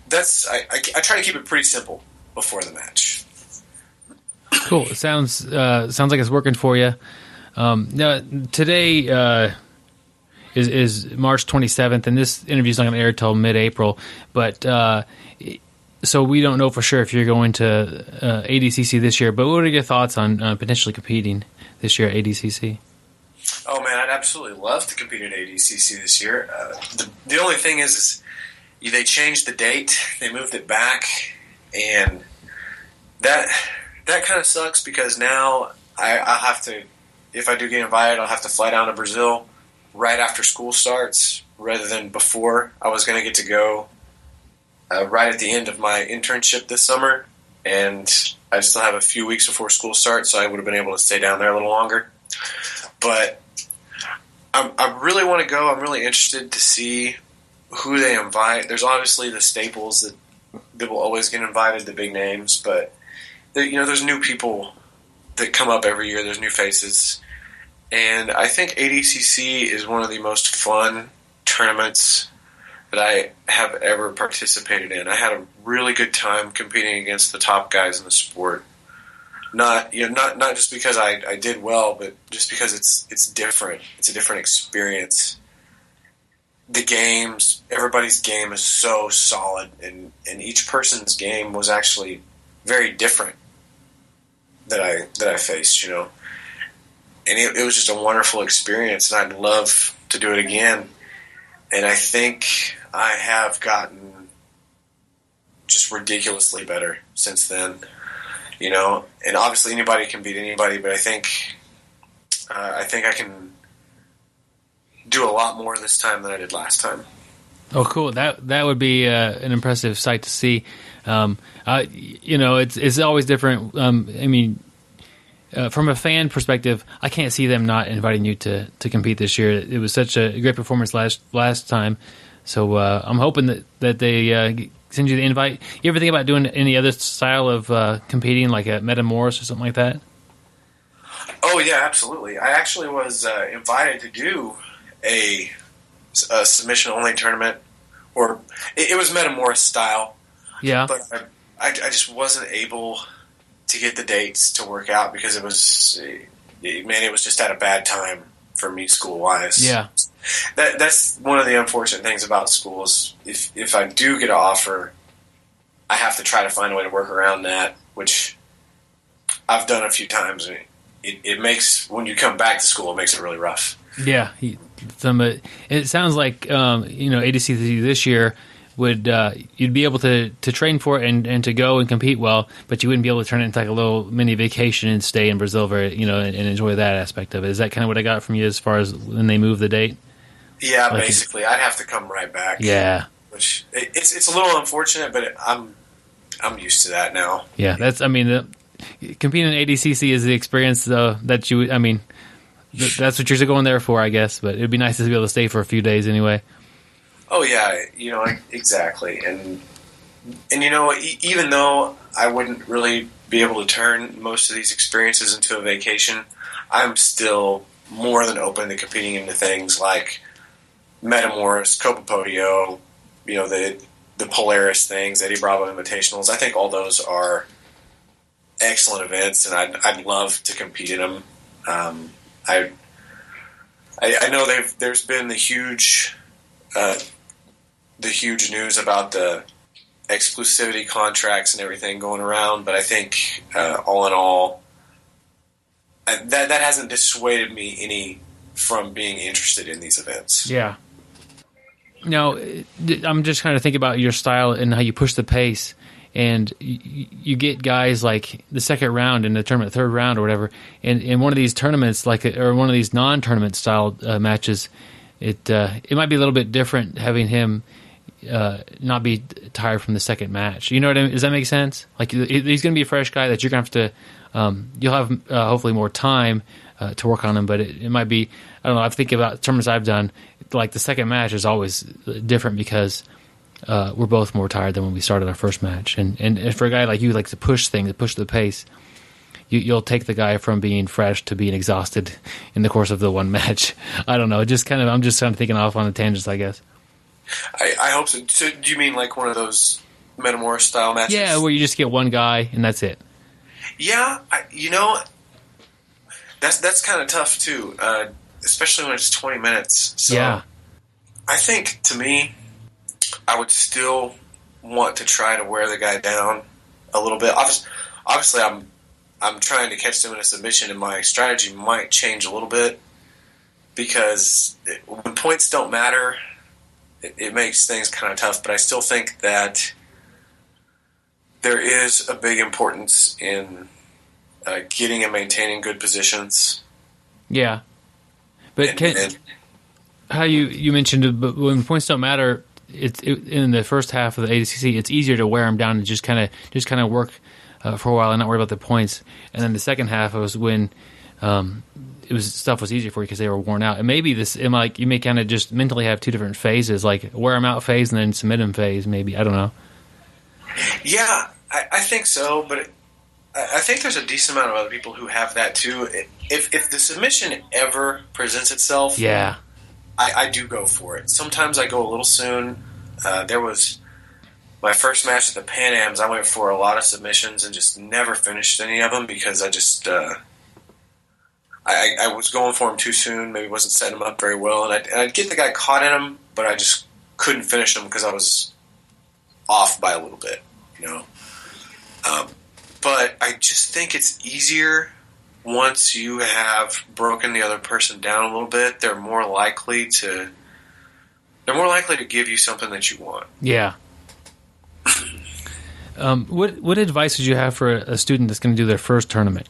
I try to keep it pretty simple before the match. Cool. It sounds like it's working for you. Now, today is March 27th, and this interview is not going to air till mid-April. But so we don't know for sure if you're going to ADCC this year. But what are your thoughts on potentially competing this year at ADCC? Oh man, I'd absolutely love to compete at ADCC this year. The only thing is they changed the date. They moved it back, and that kind of sucks, because now I'll have to, if I do get invited, I'll have to fly down to Brazil right after school starts, rather than before. I was going to get to go right at the end of my internship this summer, and I still have a few weeks before school starts, so I would have been able to stay down there a little longer. But I really want to go. I'm really interested to see who they invite. There's obviously the staples that will always get invited, the big names, but there's new people that come up every year. There's new faces, and I think ADCC is one of the most fun tournaments that I have ever participated in. I had a really good time competing against the top guys in the sport. Not just because I did well, but just because it's different. It's a different experience. The games, everybody's game is so solid, and each person's game was actually very different that I faced, and it was just a wonderful experience, and I'd love to do it again. And I think I have gotten just ridiculously better since then, and obviously anybody can beat anybody, but I think I can do a lot more this time than I did last time. Oh, cool! That would be an impressive sight to see. It's always different. From a fan perspective, I can't see them not inviting you to compete this year. It was such a great performance last time, so I'm hoping that they send you the invite. You ever think about doing any other style of competing, like a Metamoris or something like that? Oh yeah, absolutely. I actually was invited to do a submission only tournament, or it was Metamoris style. Yeah, but I just wasn't able to get the dates to work out, because it was just at a bad time for me school wise. Yeah, that's one of the unfortunate things about schools. If I do get an offer, I have to try to find a way to work around that, which I've done a few times. It makes, when you come back to school, it makes it really rough. Yeah, it sounds like ADCC this year would you'd be able to train for it and to go and compete well, but you wouldn't be able to turn it into like a little mini vacation and stay in Brazil and enjoy that aspect of it. Is that kind of what I got from you as far as when they move the date? Yeah, like, basically, I'd have to come right back. Yeah, which it's a little unfortunate, but I'm used to that now. Yeah, competing in ADCC is the experience that you. I mean, that's what you're going there for, I guess. But it'd be nice to be able to stay for a few days anyway. Oh yeah, exactly, and even though I wouldn't really be able to turn most of these experiences into a vacation, I'm still more than open to competing into things like Metamoris, Copa Podio, the Polaris things, Eddie Bravo Invitationals. I think all those are excellent events, and I'd love to compete in them. I know there's been the huge news about the exclusivity contracts and everything going around, but I think all in all, that hasn't dissuaded me any from being interested in these events. Yeah. Now, I'm just kind of thinking about your style and how you push the pace, and you get guys like the second round in the tournament, third round or whatever, and in one of these tournaments, or one of these non-tournament style matches, it might be a little bit different having him not be tired from the second match. You know what I mean? Does that make sense? Like, he's going to be a fresh guy that you're going to have to, you'll have hopefully more time to work on him, but it might be, I don't know, I think about tournaments I've done, like the second match is always different because we're both more tired than when we started our first match. And for a guy like you, like to push things, to push the pace, you'll take the guy from being fresh to being exhausted in the course of the one match. I don't know. I'm just kind of thinking off on the tangents, I guess. I hope so. So do you mean like one of those Metamoris style matches? Yeah, where you just get one guy and that's it. Yeah, that's kind of tough too, especially when it's 20 minutes. So yeah. I think, to me, I would still want to try to wear the guy down a little bit. Obviously, I'm trying to catch them in a submission, and my strategy might change a little bit because when points don't matter, it makes things kind of tough. But I still think that there is a big importance in getting and maintaining good positions. Yeah, but how you mentioned, but when points don't matter, in the first half of the ADCC, it's easier to wear them down and just kind of work for a while and not worry about the points. And then the second half was when stuff was easier for you because they were worn out. And maybe you may kind of just mentally have two different phases, like wear them out phase and then submit them phase. Maybe, I don't know. Yeah, I think so, but I think there's a decent amount of other people who have that too. If the submission ever presents itself, yeah, I do go for it. Sometimes I go a little soon. There was my first match at the Pan Ams. I went for a lot of submissions and just never finished any of them because I just I was going for them too soon. Maybe wasn't setting them up very well, and I'd get the guy caught in them, but I just couldn't finish them because I was off by a little bit, But I just think it's easier once you have broken the other person down a little bit. They're more likely to give you something that you want. Yeah. What advice would you have for a student that's going to do their first tournament?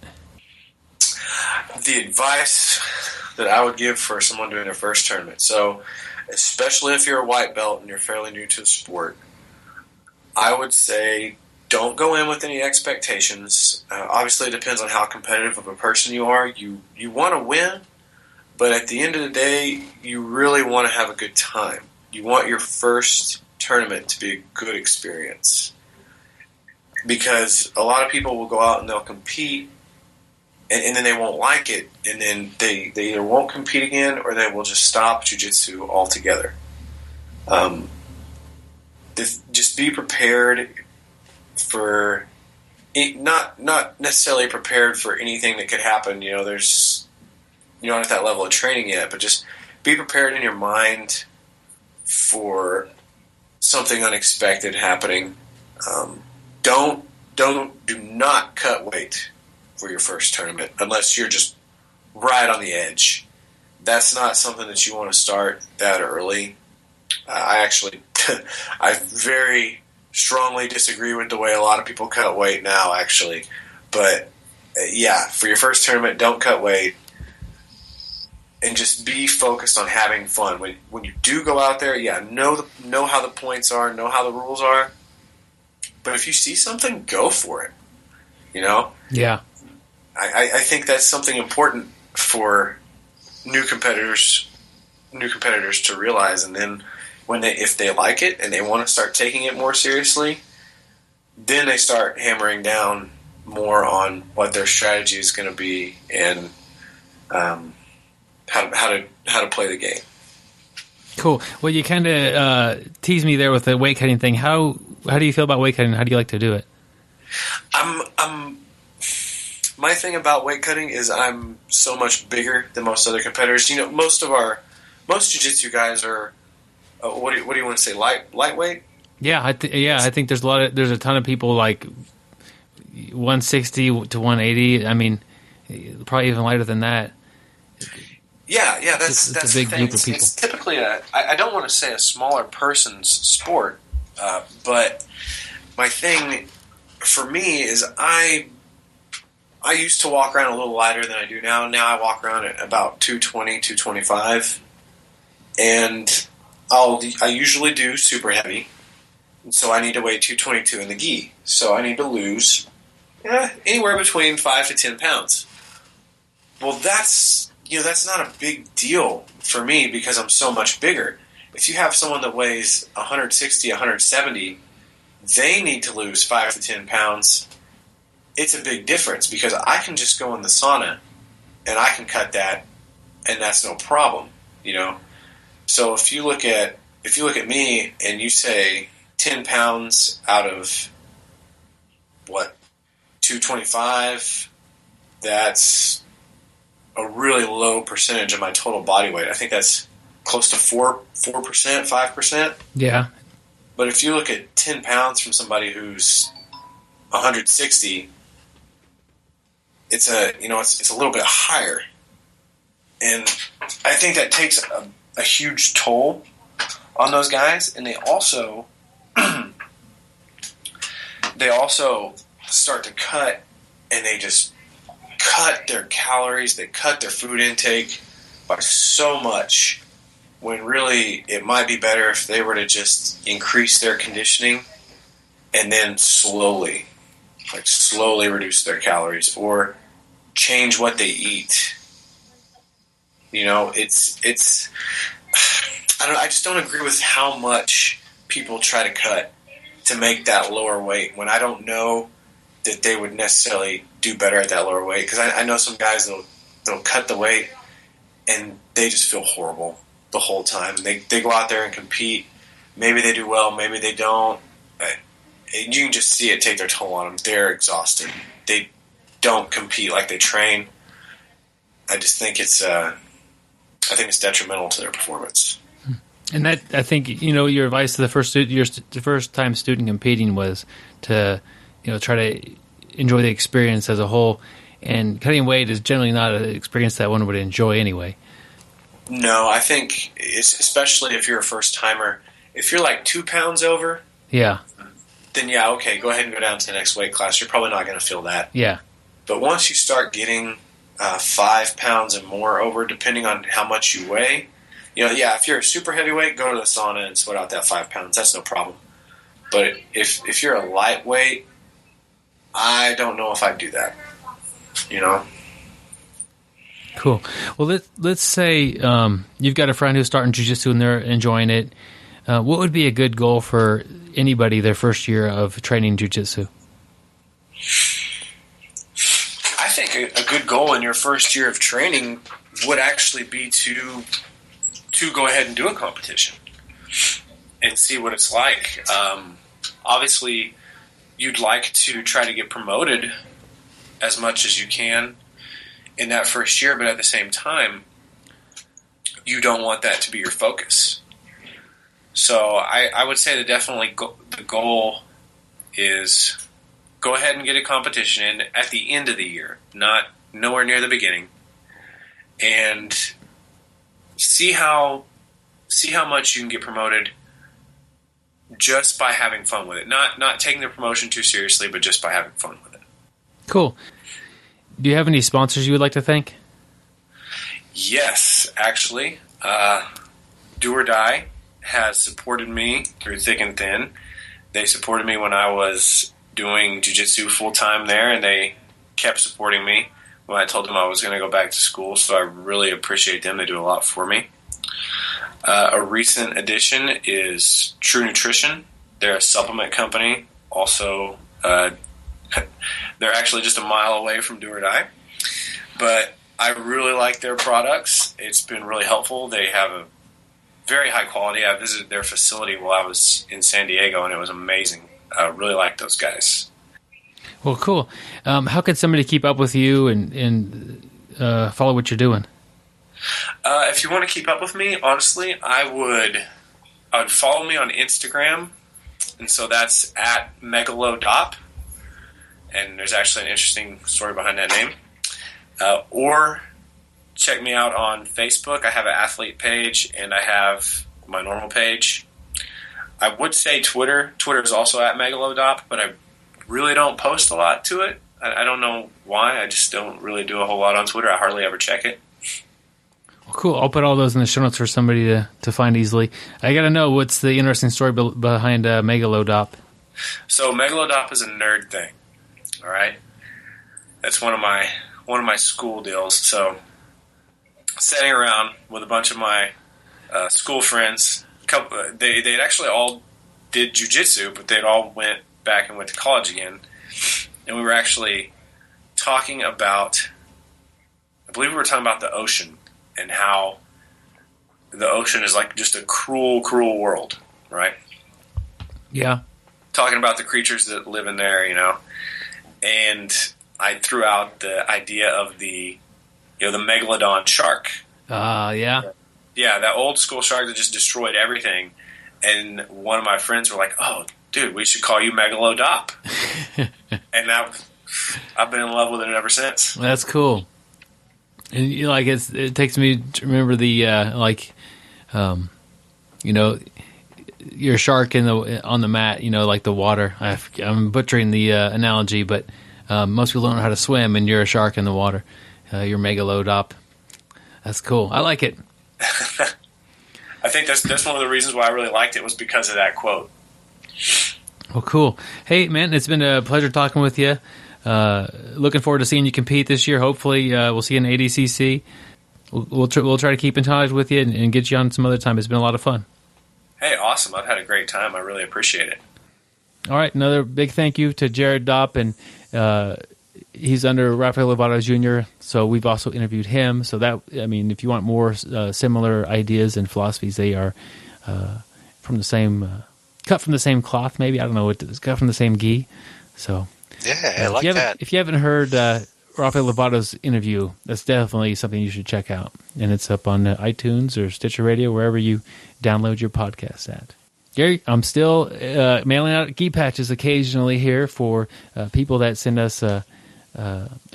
The advice that I would give for someone doing their first tournament, so especially if you're a white belt and you're fairly new to the sport, I would say don't go in with any expectations. Obviously, it depends on how competitive of a person you are. You want to win, but at the end of the day, you really want to have a good time. You want your first tournament to be a good experience. Because a lot of people will go out and they'll compete, and then they won't like it, and then they either won't compete again or they will just stop jiu-jitsu altogether. Just be prepared for not necessarily prepared for anything that could happen. You're not at that level of training yet, but just be prepared in your mind for something unexpected happening. Do not cut weight for your first tournament unless you're just right on the edge. That's not something that you want to start that early. I actually I very strongly disagree with the way a lot of people cut weight now, actually. But yeah, for your first tournament, don't cut weight, and just be focused on having fun. When you do go out there, know how the points are, know how the rules are. But if you see something, go for it. You know? Yeah. I think that's something important for new competitors to realize, and then if they like it and they want to start taking it more seriously, then they start hammering down more on what their strategy is going to be and how to play the game. Cool. Well, you kind of teased me there with the weight cutting thing. How do you feel about weight cutting? How do you like to do it? My thing about weight cutting is I'm so much bigger than most other competitors. You know, most jiu-jitsu guys are what do you want to say, lightweight? Yeah, I think there's a ton of people like 160 to 180. I mean, probably even lighter than that. Yeah, that's a big group of people. It's typically I don't want to say a smaller person's sport, but my thing for me is I used to walk around a little lighter than I do now. Now I walk around at about 220, 225, and I usually do super heavy, and so I need to weigh 222 in the gi. So I need to lose anywhere between 5 to 10 pounds. Well, that's not a big deal for me because I'm so much bigger. If you have someone that weighs 160, 170, they need to lose 5 to 10 pounds. It's a big difference because I can just go in the sauna and I can cut that, and that's no problem, you know. So if you look at me and you say 10 pounds out of 225, that's a really low percentage of my total body weight. I think that's close to 4%, 5%. Yeah. But if you look at 10 pounds from somebody who's 160, it's a little bit higher. And I think that takes a huge toll on those guys, and they also start to cut, and they just cut their calories, they cut their food intake by so much, when really it might be better if they were to just increase their conditioning and then slowly reduce their calories or change what they eat. You know, it's I just don't agree with how much people try to cut to make that lower weight when I don't know that they would necessarily do better at that lower weight. Because I know some guys that'll cut the weight and they just feel horrible the whole time. They go out there and compete. Maybe they do well, maybe they don't. You can just see it take their toll on them. They're exhausted. They don't compete like they train. I just think it's detrimental to their performance. And that, I think, you know, your advice to the first time student competing was to, you know, try to enjoy the experience as a whole. And cutting weight is generally not an experience that one would enjoy anyway. No, I think especially if you're a first timer, if you're like 2 pounds over, yeah, then yeah, okay, go ahead and go down to the next weight class. You're probably not going to feel that. Yeah. But once you start getting 5 pounds and more over, depending on how much you weigh, you know, yeah, if you're a super heavyweight, go to the sauna and sweat out that 5 pounds. That's no problem. But if you're a lightweight, I don't know if I'd do that. You know? Cool. Well, let's say you've got a friend who's starting jiu-jitsu and they're enjoying it. What would be a good goal for anybody their first year of training jiu-jitsu? I think a good goal in your first year of training would actually be to go ahead and do a competition and see what it's like. Obviously, you'd like to try to get promoted as much as you can in that first year, but at the same time, you don't want that to be your focus. So I would say that definitely the goal is go ahead and get a competition in at the end of the year, not nowhere near the beginning, and see how much you can get promoted just by having fun with it. Not taking the promotion too seriously, but just by having fun with it. Cool. Do you have any sponsors you would like to thank? Yes, actually. Do or Die has supported me through thick and thin. They supported me when I was doing jiu-jitsu full-time there, and they kept supporting me when I told them I was going to go back to school, so I really appreciate them. They do a lot for me. A recent addition is True Nutrition. They're a supplement company. Also, they're actually just a mile away from Do or Die. But I really like their products. It's been really helpful. They have a very high quality. I visited their facility while I was in San Diego, and it was amazing. I really like those guys. Well, cool. How can somebody keep up with you and follow what you're doing? If you want to keep up with me, honestly, I would follow me on Instagram, and so that's at Megalo Dopp, and there's actually an interesting story behind that name. Or check me out on Facebook. I have an athlete page, and I have my normal page. I would say Twitter. Twitter is also at Megalo Dopp, but I really don't post a lot to it. I don't know why. I just don't really do a whole lot on Twitter. I hardly ever check it. Well, cool. I'll put all those in the show notes for somebody to find easily. I got to know, what's the interesting story behind Megalo Dopp? So Megalo Dopp is a nerd thing. All right, that's one of my school deals. So sitting around with a bunch of my school friends, they actually all did jiu-jitsu, but they'd all went back and went to college again, and we were actually talking about, I believe we were talking about the ocean and how the ocean is like just a cruel, cruel world, right? Yeah. Talking about the creatures that live in there, and I threw out the idea of the megalodon shark. Yeah. Yeah, that old school shark that just destroyed everything. And one of my friends were like, "Oh, dude, we should call you Megalo Dopp." And now I've been in love with it ever since. That's cool. And it takes me to remember the your shark on the mat, like the water. I'm butchering the analogy, but most people don't know how to swim, and you're a shark in the water. You're Megalo Dopp. That's cool. I like it. I think that's one of the reasons why I really liked it, was because of that quote. Well, cool. Hey, man, it's been a pleasure talking with you. Looking forward to seeing you compete this year. Hopefully, we'll see you in ADCC. We'll try to keep in touch with you and get you on some other time. It's been a lot of fun. Hey, awesome. I've had a great time. I really appreciate it. All right, another big thank you to Jared Dopp, and he's under Rafael Lovato Jr., so we've also interviewed him. So if you want more similar ideas and philosophies, they are from the same, cut from the same cloth, maybe. I don't know what it is, cut from the same gi. So yeah, I like that. If you haven't heard Rafael Lovato's interview, that's definitely something you should check out. And it's up on iTunes or Stitcher Radio, wherever you download your podcasts at. Gary, I'm still mailing out gi patches occasionally here for people that send us, who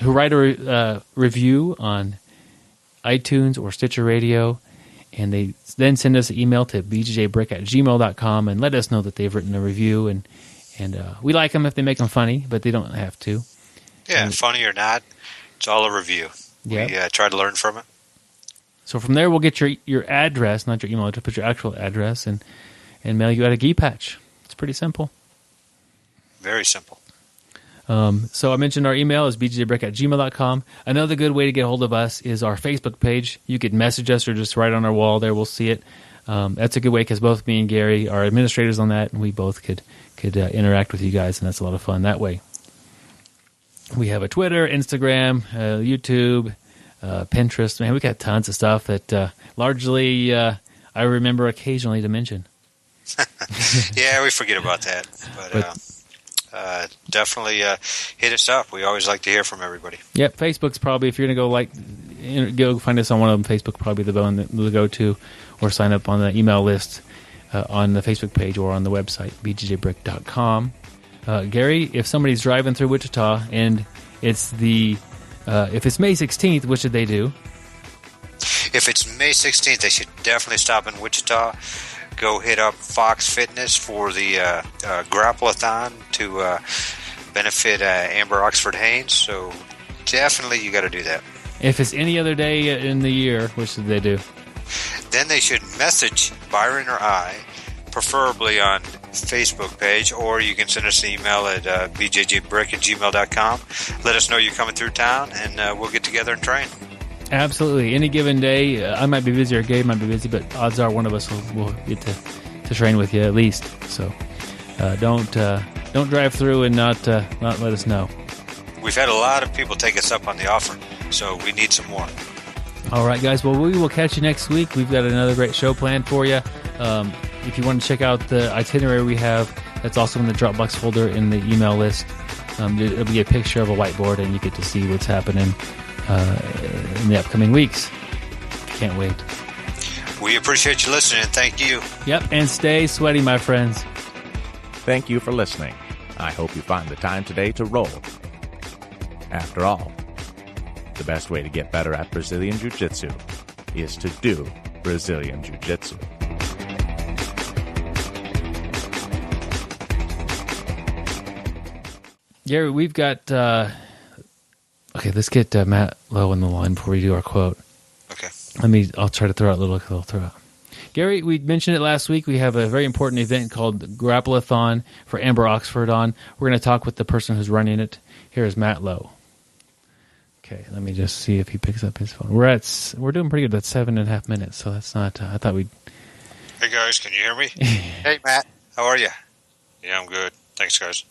write a review on iTunes or Stitcher Radio, and they then send us an email to bjjbrick@gmail.com and let us know that they've written a review, and we like them if they make them funny, but they don't have to. Yeah, funny or not, it's all a review. Yep. We try to learn from it. So from there, we'll get your address, not your email, to put your actual address, and mail you out a gi patch. It's pretty simple. Very simple. So I mentioned our email is bjjbrick@gmail.com. Another good way to get a hold of us is our Facebook page. You could message us or just write on our wall there. We'll see it. That's a good way because both me and Gary are administrators on that, and we both could interact with you guys, and that's a lot of fun that way. We have a Twitter, Instagram, YouTube, Pinterest. Man, we got tons of stuff that largely I remember occasionally to mention. Yeah, we forget about that. But definitely hit us up. We always like to hear from everybody. Yep, Facebook's probably, if you're going to go find us on one of them, Facebook probably the one to go to, or sign up on the email list on the Facebook page or on the website, bjjbrick.com. Gary, if somebody's driving through Wichita and it's if it's May 16th, what should they do? If it's May 16th, they should definitely stop in Wichita. go hit up Fox Fitness for the Grapple-a-thon to benefit Amber Oxford Haynes. So definitely you got to do that. If it's any other day in the year, what should they do? Then they should message Byron or I, preferably on Facebook page, or you can send us an email at bjjbrick@gmail.com. Let us know you're coming through town, and we'll get together and train. Absolutely. Any given day, I might be busy or Gabe might be busy, but odds are one of us will get to train with you at least. So don't drive through and not let us know. We've had a lot of people take us up on the offer, so we need some more. All right, guys. Well, we will catch you next week. We've got another great show planned for you. If you want to check out the itinerary we have, that's also in the Dropbox folder in the email list. It'll be a picture of a whiteboard, and you get to see what's happening in the upcoming weeks. Can't wait. We appreciate you listening. Thank you. Yep, and stay sweaty, my friends. Thank you for listening. I hope you find the time today to roll. After all, the best way to get better at Brazilian Jiu-Jitsu is to do Brazilian Jiu-Jitsu. Gary, we've got... okay, let's get Matt Lowe on the line before we do our quote. Okay. I'll try to throw out a little throw out. Gary, we mentioned it last week. We have a very important event called Grapple-a-thon for Amber Oxford on. We're going to talk with the person who's running it. Here is Matt Lowe. Okay, let me just see if he picks up his phone. We're doing pretty good. That's 7.5 minutes, so that's not. I thought we'd. Hey guys, can you hear me? Hey Matt, how are you? Yeah, I'm good. Thanks, guys.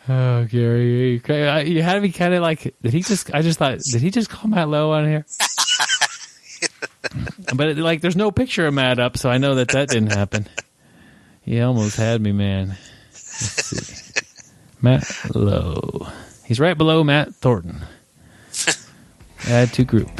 Oh, Gary, you had me kind of like. Did he just call Matt Lowe on here? But there's no picture of Matt up, so I know that didn't happen. He almost had me, man. Let's see. Matt Lowe. He's right below Matt Thornton. Add to group.